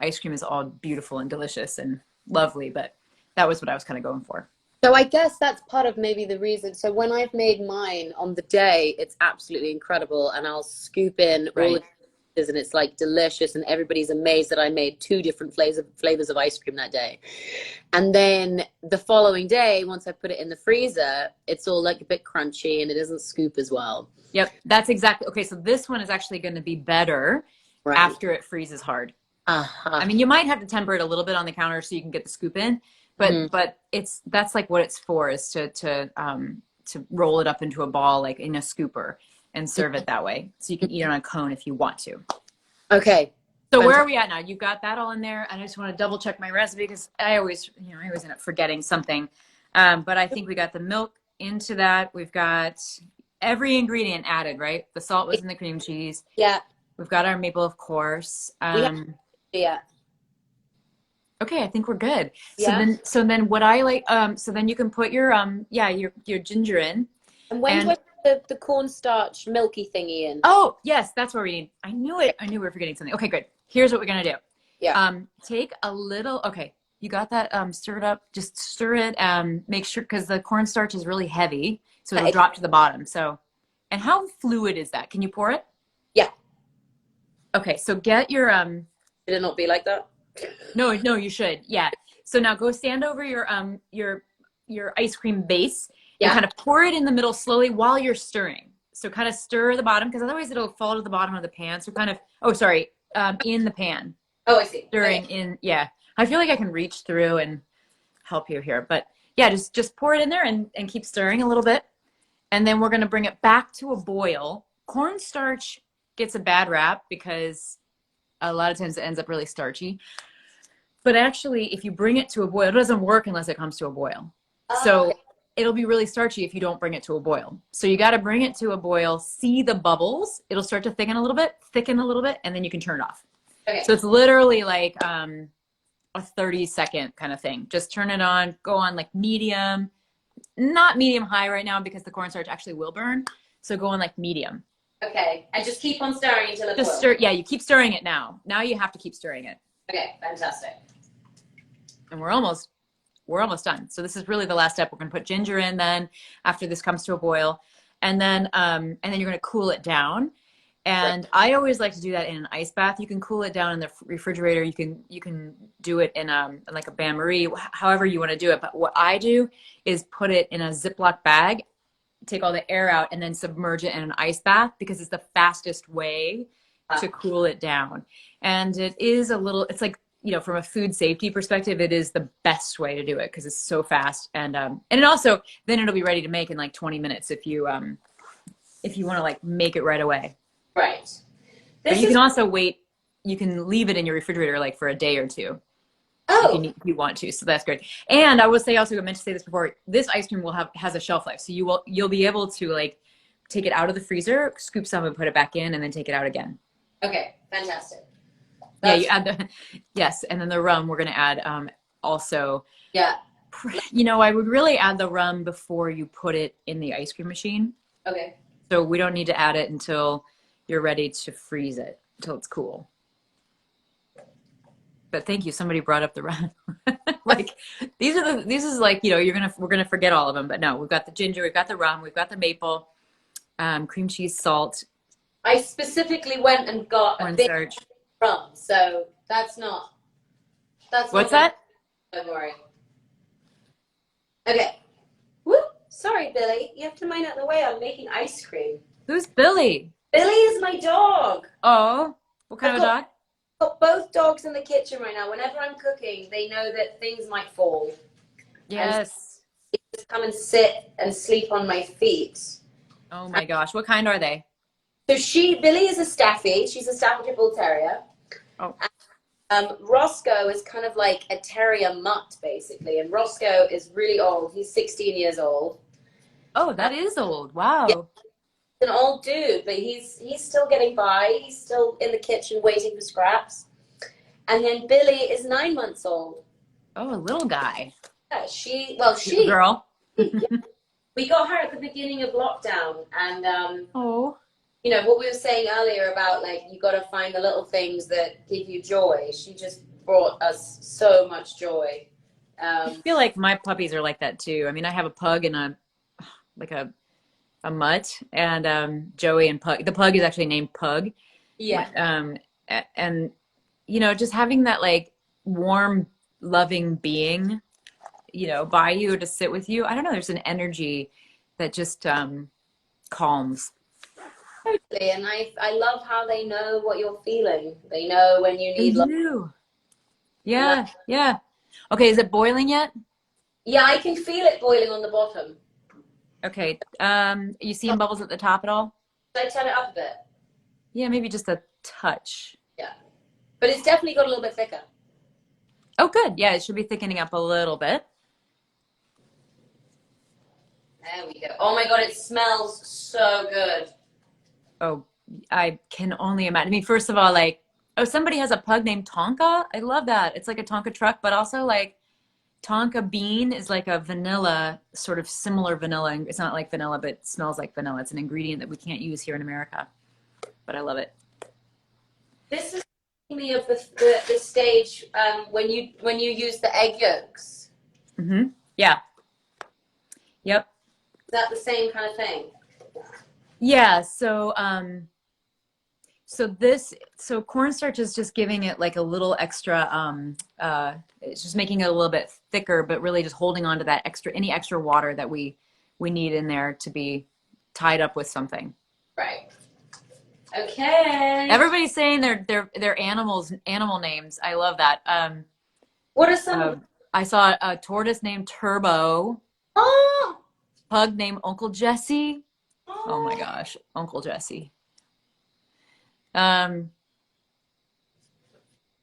S2: ice cream is all beautiful and delicious and lovely, but that was what I was kind of going for.
S1: So I guess that's part of maybe the reason. So when I've made mine on the day, it's absolutely incredible, and I'll scoop in all
S2: Right.
S1: of it, and it's like delicious, and everybody's amazed that I made 2 different flavors of ice cream that day. And then the following day, once I put it in the freezer, it's all like a bit crunchy and it doesn't scoop as well.
S2: Yep, that's exactly. Okay, so this one is actually going to be better
S1: Right.
S2: after it freezes hard.
S1: Uh-huh.
S2: I mean, you might have to temper it a little bit on the counter so you can get the scoop in, but that's like what it's for, is to roll it up into a ball like in a scooper and serve it that way, so you can eat it on a cone if you want to.
S1: Okay.
S2: So where are we at now? You've got that all in there, and I just want to double check my recipe because I always end up forgetting something. But I think we got the milk into that. We've got every ingredient added, right? The salt was in the cream cheese.
S1: Yeah.
S2: We've got our maple, of course.
S1: Yeah.
S2: Okay, I think we're good.
S1: Yeah.
S2: So then what I like, so then you can put your your ginger in.
S1: And when do I put the cornstarch milky thingy in?
S2: Oh, yes, that's what we need. I knew it. I knew we were forgetting something. Okay, good. Here's what we're gonna do.
S1: Yeah.
S2: Take a little, okay, you got that, stir it up, just stir it, make sure, because the cornstarch is really heavy, so it'll drop to the bottom. So, and how fluid is that? Can you pour it?
S1: Yeah.
S2: Okay, so get your,
S1: Should it not be like that?
S2: no, you should. Yeah. So now go stand over your ice cream base.
S1: Yeah.
S2: And kind of pour it in the middle slowly while you're stirring. So kind of stir the bottom, because otherwise it'll fall to the bottom of the pan. So kind of, in the pan.
S1: Oh, I see.
S2: Stirring in, yeah. I feel like I can reach through and help you here. But yeah, just pour it in there and keep stirring a little bit. And then we're going to bring it back to a boil. Cornstarch gets a bad rap because a lot of times it ends up really starchy. But actually, if you bring it to a boil, it doesn't work unless it comes to a boil.
S1: Oh,
S2: So
S1: okay.
S2: it'll be really starchy if you don't bring it to a boil. So you got to bring it to a boil, see the bubbles. It'll start to thicken a little bit, and then you can turn it off.
S1: Okay.
S2: So it's literally like a 30-second kind of thing. Just turn it on, go on like medium, not medium high right now because the cornstarch actually will burn. So go on like medium.
S1: Okay. And just keep on stirring until it
S2: Just
S1: boils.
S2: stir. Yeah, you keep stirring it now. Now you have to keep stirring it.
S1: Okay, fantastic.
S2: And we're almost done. So this is really the last step. We're going to put ginger in then after this comes to a boil. And then you're going to cool it down. And I always like to do that in an ice bath. You can cool it down in the refrigerator. You can do it in like a bain-marie, however you want to do it. But what I do is put it in a Ziploc bag, take all the air out, and then submerge it in an ice bath because it's the fastest way to cool it down. And it is it's like, you know, from a food safety perspective, it is the best way to do it because it's so fast. And it also, then it'll be ready to make in like 20 minutes if you want to like make it right away.
S1: Right.
S2: But you can also wait. You can leave it in your refrigerator like for a day or two.
S1: Oh.
S2: If you want to. So that's great. And I will say also, I meant to say this before, this ice cream has a shelf life. So you'll be able to like take it out of the freezer, scoop some and put it back in, and then take it out again.
S1: Okay, fantastic.
S2: Yeah, you add yes, and then the rum we're gonna add also.
S1: Yeah.
S2: You know, I would really add the rum before you put it in the ice cream machine.
S1: Okay.
S2: So we don't need to add it until you're ready to freeze it, until it's cool. But thank you, somebody brought up the rum. Like this is like, you know, we're gonna forget all of them, but no, we've got the ginger, we've got the rum, we've got the maple, cream cheese, salt.
S1: I specifically went and got a big
S2: Cornstarch.
S1: rum, so that's
S2: What's that?
S1: Don't worry. Okay. Whoop. Sorry, Billy. You have to mind out of the way. I'm making ice cream.
S2: Who's Billy?
S1: Billy is my dog.
S2: Oh, what kind of a dog?
S1: I've got both dogs in the kitchen right now. Whenever I'm cooking, they know that things might fall.
S2: Yes.
S1: They just come and sit and sleep on my feet.
S2: Oh my gosh, what kind are they?
S1: So Billy is a Staffy. She's a Staffordshire Bull Terrier.
S2: Oh.
S1: Roscoe is kind of like a terrier mutt, basically. And Roscoe is really old. He's 16 years old.
S2: Oh, that is old. Wow.
S1: Yeah. He's an old dude, but he's still getting by. He's still in the kitchen waiting for scraps. And then Billy is 9 months old.
S2: Oh, a little guy.
S1: Yeah,
S2: Girl.
S1: We got her at the beginning of lockdown, and
S2: Oh.
S1: you know what we were saying earlier about like you got to find the little things that give you joy. She just brought us so much joy.
S2: I feel like my puppies are like that too. I mean, I have a pug and a mutt, and Joey and Pug. The pug is actually named Pug.
S1: Yeah.
S2: And you know, just having that like warm, loving being, you know, by you to sit with you. I don't know. There's an energy that just calms.
S1: Totally. And I love how they know what you're feeling. They know when you need love.
S2: Yeah, yeah. Okay, is it boiling yet?
S1: Yeah, I can feel it boiling on the bottom.
S2: Okay. You seeing bubbles at the top at all?
S1: Should I turn it up a bit?
S2: Yeah, maybe just a touch.
S1: Yeah. But it's definitely got a little bit thicker.
S2: Oh, good. Yeah, it should be thickening up a little bit.
S1: There we go. Oh my God, it smells so good.
S2: Oh, I can only imagine. I mean, first of all, like, oh, somebody has a pug named Tonka. I love that. It's like a Tonka truck, but also like Tonka bean is like a vanilla, sort of similar vanilla. It's not like vanilla, but it smells like vanilla. It's an ingredient that we can't use here in America, but I love it.
S1: This is me of the stage when you use the egg yolks.
S2: Mm-hmm. Yeah. Yep.
S1: Is that the same kind of thing?
S2: Yeah. So so cornstarch is just giving it like a little extra, it's just making it a little bit thicker, but really just holding on to that any extra water that we need in there to be tied up with something.
S1: Right. Okay.
S2: Everybody's saying their animal names. I love that.
S1: What are some?
S2: I saw a tortoise named Turbo.
S1: Oh.
S2: Pug named Uncle Jesse. Oh my gosh, Uncle Jesse.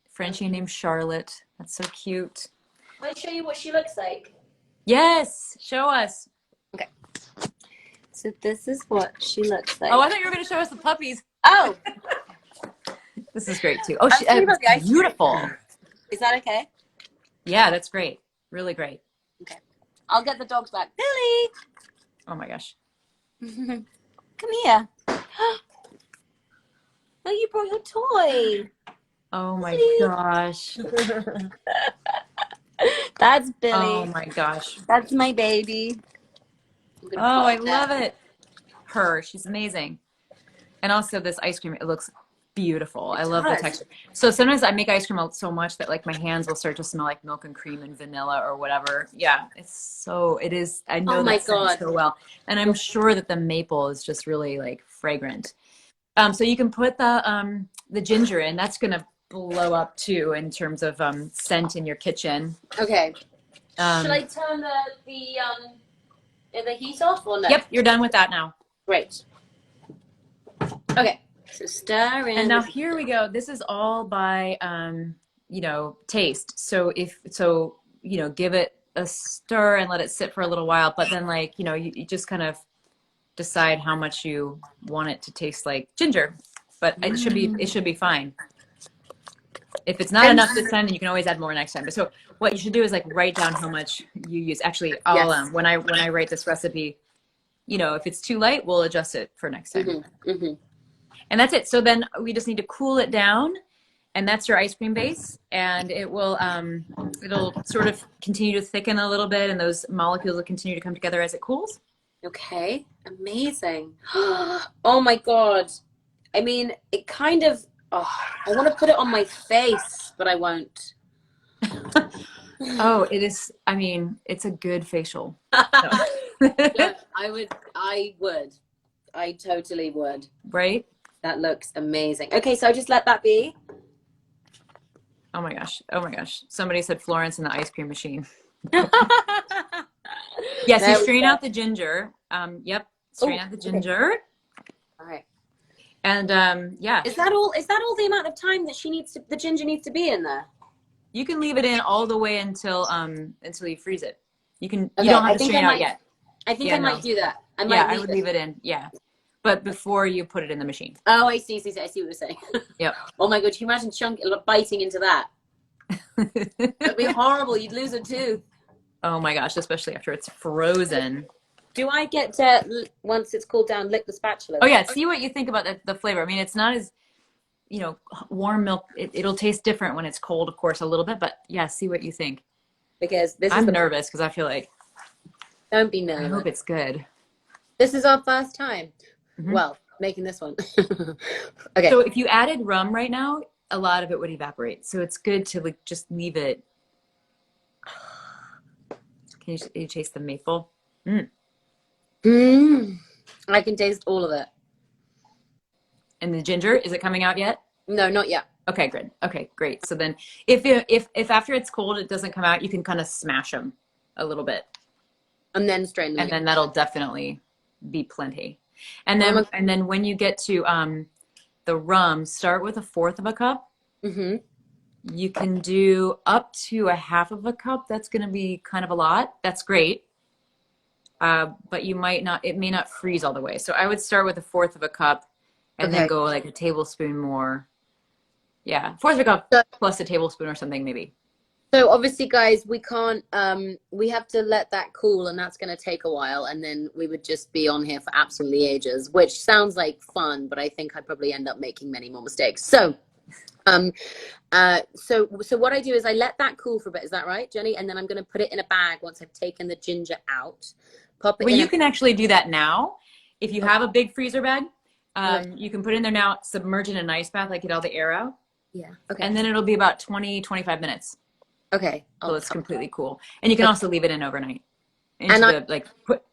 S2: Frenchie named Charlotte. That's so cute.
S1: Can I show you what she looks like?
S2: Yes, show us.
S1: Okay. So this is what she looks like.
S2: Oh, I thought you were going to show us the puppies.
S1: Oh!
S2: This is great too. Oh,
S1: I'll tell you about the ice cream.
S2: beautiful.
S1: Is that okay?
S2: Yeah, that's great. Really great.
S1: Okay. I'll get the dogs back. Billy!
S2: Oh my gosh.
S1: Come here. Oh, you brought your toy.
S2: Oh my
S1: Billy.
S2: gosh.
S1: That's Billy.
S2: Oh my gosh.
S1: That's my baby.
S2: Oh, I love it. She's amazing. And also this ice cream, it looks beautiful. I love the texture. So sometimes I make ice cream so much that like my hands will start to smell like milk and cream and vanilla or whatever. Yeah, it is. I know that scent so well. And I'm sure that the maple is just really like fragrant. So you can put the ginger in. That's going to blow up too in terms of scent in your kitchen.
S1: Okay. Should I turn the heat off or no?
S2: Yep, you're done with that now.
S1: Great. Okay. So stir in.
S2: And now here we go. This is all by taste. So give it a stir and let it sit for a little while. But then you just kind of decide how much you want it to taste like ginger. But it should be fine. If it's not enough this time, then you can always add more next time. But so what you should do is like write down how much you use. Actually, I'll when I write this recipe, if it's too light, we'll adjust it for next time.
S1: Mm-hmm. Mm-hmm.
S2: And that's it. So then we just need to cool it down, and that's your ice cream base. And it will it'll sort of continue to thicken a little bit, and those molecules will continue to come together as it cools.
S1: Okay, amazing. Oh my God. I mean, it kind of, I want to put it on my face, but I won't.
S2: Oh, it is. I mean, it's a good facial.
S1: Yeah, I would. I totally would.
S2: Right?
S1: That looks amazing. Okay, so I just let that be.
S2: Oh my gosh. Oh my gosh. Somebody said Florence in the ice cream machine. Yes, you strain out the ginger. Yep. Strain out the ginger.
S1: Okay. All right.
S2: And yeah.
S1: Is that all the amount of time that the ginger needs to be in there?
S2: You can leave it in all the way until you freeze it. You don't have to strain out yet.
S1: I think I might do that.
S2: I would leave it in. Yeah. But before you put it in the machine.
S1: Oh, I see. I see what you're saying.
S2: Yep.
S1: Oh my God, can you imagine biting into that? That'd be horrible. You'd lose a tooth.
S2: Oh my gosh, especially after it's frozen.
S1: Do I get to, once it's cooled down, lick the spatula?
S2: Oh yeah, see what you think about the flavor. I mean, it's not as, warm milk. It'll taste different when it's cold, of course, a little bit. But yeah, see what you think.
S1: Because
S2: I'm nervous because I feel like.
S1: Don't be nervous.
S2: I hope it's good.
S1: This is our first time. Mm-hmm. Well, making this one. Okay.
S2: So if you added rum right now, a lot of it would evaporate. So it's good to just leave it. Can you taste the maple?
S1: I can taste all of it.
S2: And the ginger, is it coming out yet?
S1: No, not yet.
S2: Okay, good. Okay, great. So then if after it's cold, it doesn't come out, you can kind of smash them a little bit.
S1: And then strain them.
S2: And then that'll definitely be plenty. And then when you get to the rum, start with 1/4 cup.
S1: Mm-hmm.
S2: You can do up to 1/2 cup. That's going to be kind of a lot. That's great. But it may not freeze all the way. So I would start with 1/4 cup and then go like a tablespoon more. Yeah. 1/4 cup plus a tablespoon or something maybe.
S1: So obviously guys, we can't, we have to let that cool, and that's going to take a while. And then we would just be on here for absolutely ages, which sounds like fun, but I think I'd probably end up making many more mistakes. So, so what I do is I let that cool for a bit. Is that right, Jenny? And then I'm going to put it in a bag once I've taken the ginger out. Pop it in.
S2: You can actually do that now. If you have a big freezer bag, you can put it in there now, submerge it in an ice bath, like get all the air out.
S1: Yeah. Okay.
S2: And then it'll be about 20-25 minutes.
S1: Okay.
S2: So it's completely cool. And you can also leave it in overnight.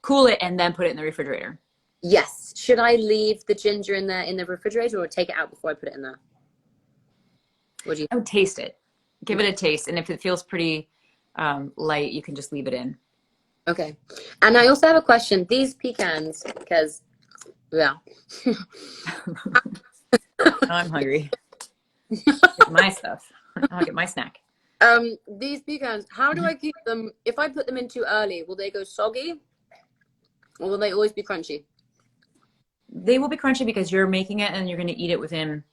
S2: Cool it and then put it in the refrigerator.
S1: Yes. Should I leave the ginger in the refrigerator or take it out before I put it in there? What do you?
S2: I would taste it. Give it a taste. And if it feels pretty light, you can just leave it in.
S1: Okay. And I also have a question. These pecans, because, yeah.
S2: Now I'm hungry. Get my stuff. I'll get my snack.
S1: These pecans, how do I keep them? If I put them in too early, will they go soggy? Or will they always be crunchy?
S2: They will be crunchy because you're making it and you're going to eat it within,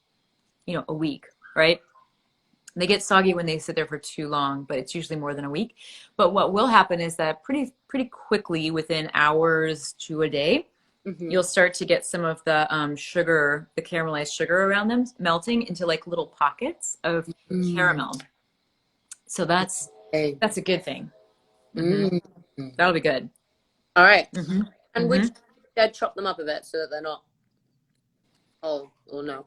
S2: a week, right? They get soggy when they sit there for too long, but it's usually more than a week. But what will happen is that pretty quickly, within hours to a day, you'll start to get some of the sugar, the caramelized sugar around them melting into like little pockets of caramel. So that's a good thing. That'll be good.
S1: All right. And which I'd chop them up a bit so that they're not. Oh, or no.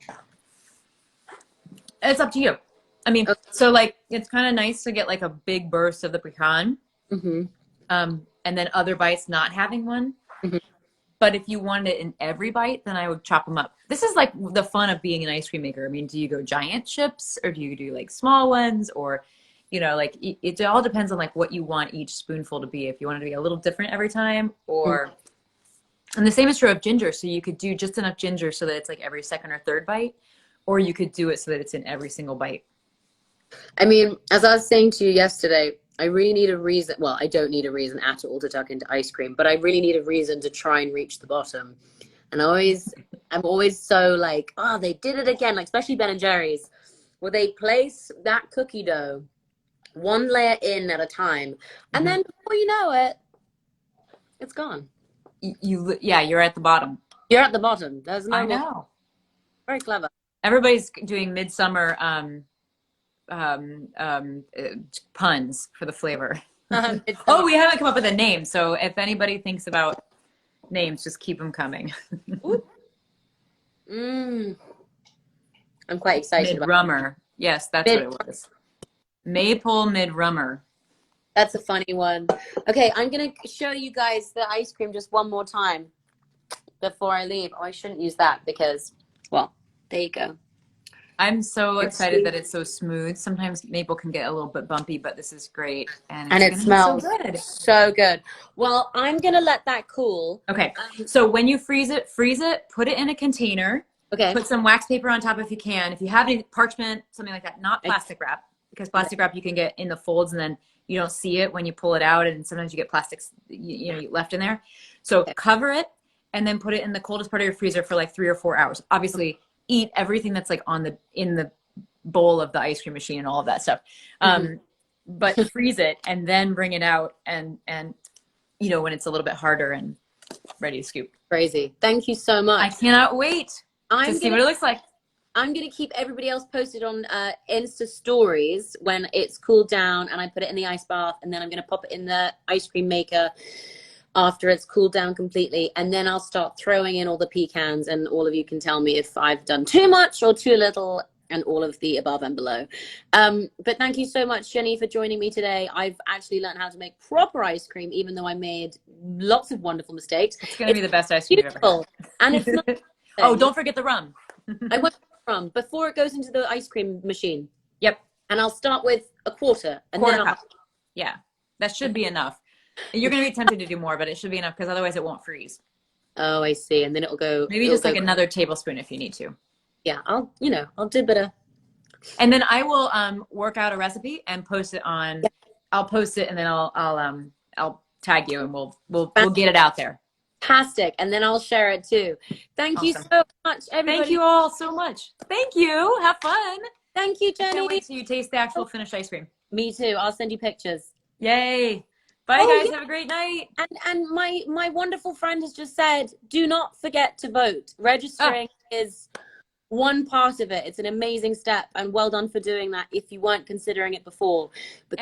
S2: It's up to you. I mean, so like it's kind of nice to get like a big burst of the pecan, and then other bites not having one. But if you wanted it in every bite, then I would chop them up. This is like the fun of being an ice cream maker. I mean, do you go giant chips or do you do like small ones, or like it all depends on like what you want each spoonful to be. If you want it to be a little different every time, or and the same is true of ginger. So you could do just enough ginger so that it's like every second or third bite, or you could do it so that it's in every single bite.
S1: I mean, as I was saying to you yesterday, I really need a reason. Well, I don't need a reason at all to tuck into ice cream, but I really need a reason to try and reach the bottom. And I'm always so like, oh, they did it again. Like, especially Ben and Jerry's, where they place that cookie dough one layer in at a time. And then before you know it, it's gone.
S2: You're at the bottom.
S1: You're at the bottom. There's no
S2: I know.
S1: Very clever.
S2: Everybody's doing midsummer puns for the flavor. Oh, we haven't come up with a name, so if anybody thinks about names, just keep them coming.
S1: I'm quite excited about
S2: Mid-rummer. Yes, that's what it was. Maple mid-rummer.
S1: That's a funny one. Okay, I'm gonna show you guys the ice cream just one more time before I leave. Oh, I shouldn't use that because, well, there you go.
S2: I'm so excited that it's so smooth. Sometimes maple can get a little bit bumpy, but this is great. And
S1: it smells
S2: so good.
S1: So good. Well, I'm going to let that cool.
S2: Okay. So when you freeze it, put it in a container.
S1: Okay.
S2: Put some wax paper on top if you can. If you have any parchment, something like that, not plastic wrap, because plastic wrap you can get in the folds and then you don't see it when you pull it out, and sometimes you get plastics left in there. So cover it and then put it in the coldest part of your freezer for like 3 or 4 hours. Obviously, eat everything that's like in the bowl of the ice cream machine and all of that stuff. But freeze it and then bring it out and when it's a little bit harder and ready to scoop.
S1: Crazy. Thank you so much.
S2: I cannot wait to see what it looks like.
S1: I'm going to keep everybody else posted on Insta stories when it's cooled down and I put it in the ice bath, and then I'm going to pop it in the ice cream maker after it's cooled down completely, and then I'll start throwing in all the pecans, and all of you can tell me if I've done too much or too little, and all of the above and below. But thank you so much, Jenni, for joining me today. I've actually learned how to make proper ice cream, even though I made lots of wonderful mistakes.
S2: It's going to be the best ice cream you've ever had.
S1: And it's not
S2: oh, don't forget the rum.
S1: I want rum before it goes into the ice cream machine.
S2: Yep.
S1: And I'll start with a quarter. And
S2: quarter cup. Yeah, that should be enough. You're going to be tempted to do more, but it should be enough because otherwise it won't freeze.
S1: Oh, I see. And then it'll go.
S2: Maybe just like another tablespoon if you need to.
S1: Yeah, I'll do better.
S2: And then I will work out a recipe and post it on. Yeah. I'll post it and then I'll tag you and we'll get it out there.
S1: Fantastic. And then I'll share it too. Thank you so much, everybody.
S2: Thank you all so much. Thank you. Have fun.
S1: Thank you, Jenni.
S2: I can't wait till you taste the actual finished ice cream.
S1: Me too. I'll send you pictures.
S2: Yay. Bye, guys. Yeah. Have a great night.
S1: And my wonderful friend has just said, do not forget to vote. Registering is one part of it. It's an amazing step, and well done for doing that if you weren't considering it before. But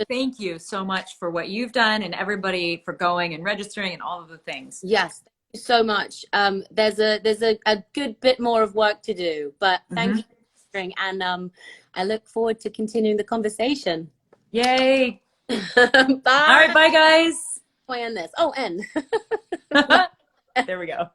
S2: thank you so much for what you've done, and everybody for going and registering and all of the things.
S1: Yes, thank you so much. There's a good bit more of work to do, but thank you for registering, and I look forward to continuing the conversation.
S2: Yay.
S1: Bye.
S2: All right, bye, guys.
S1: Why end this? Oh, end.
S2: There we go.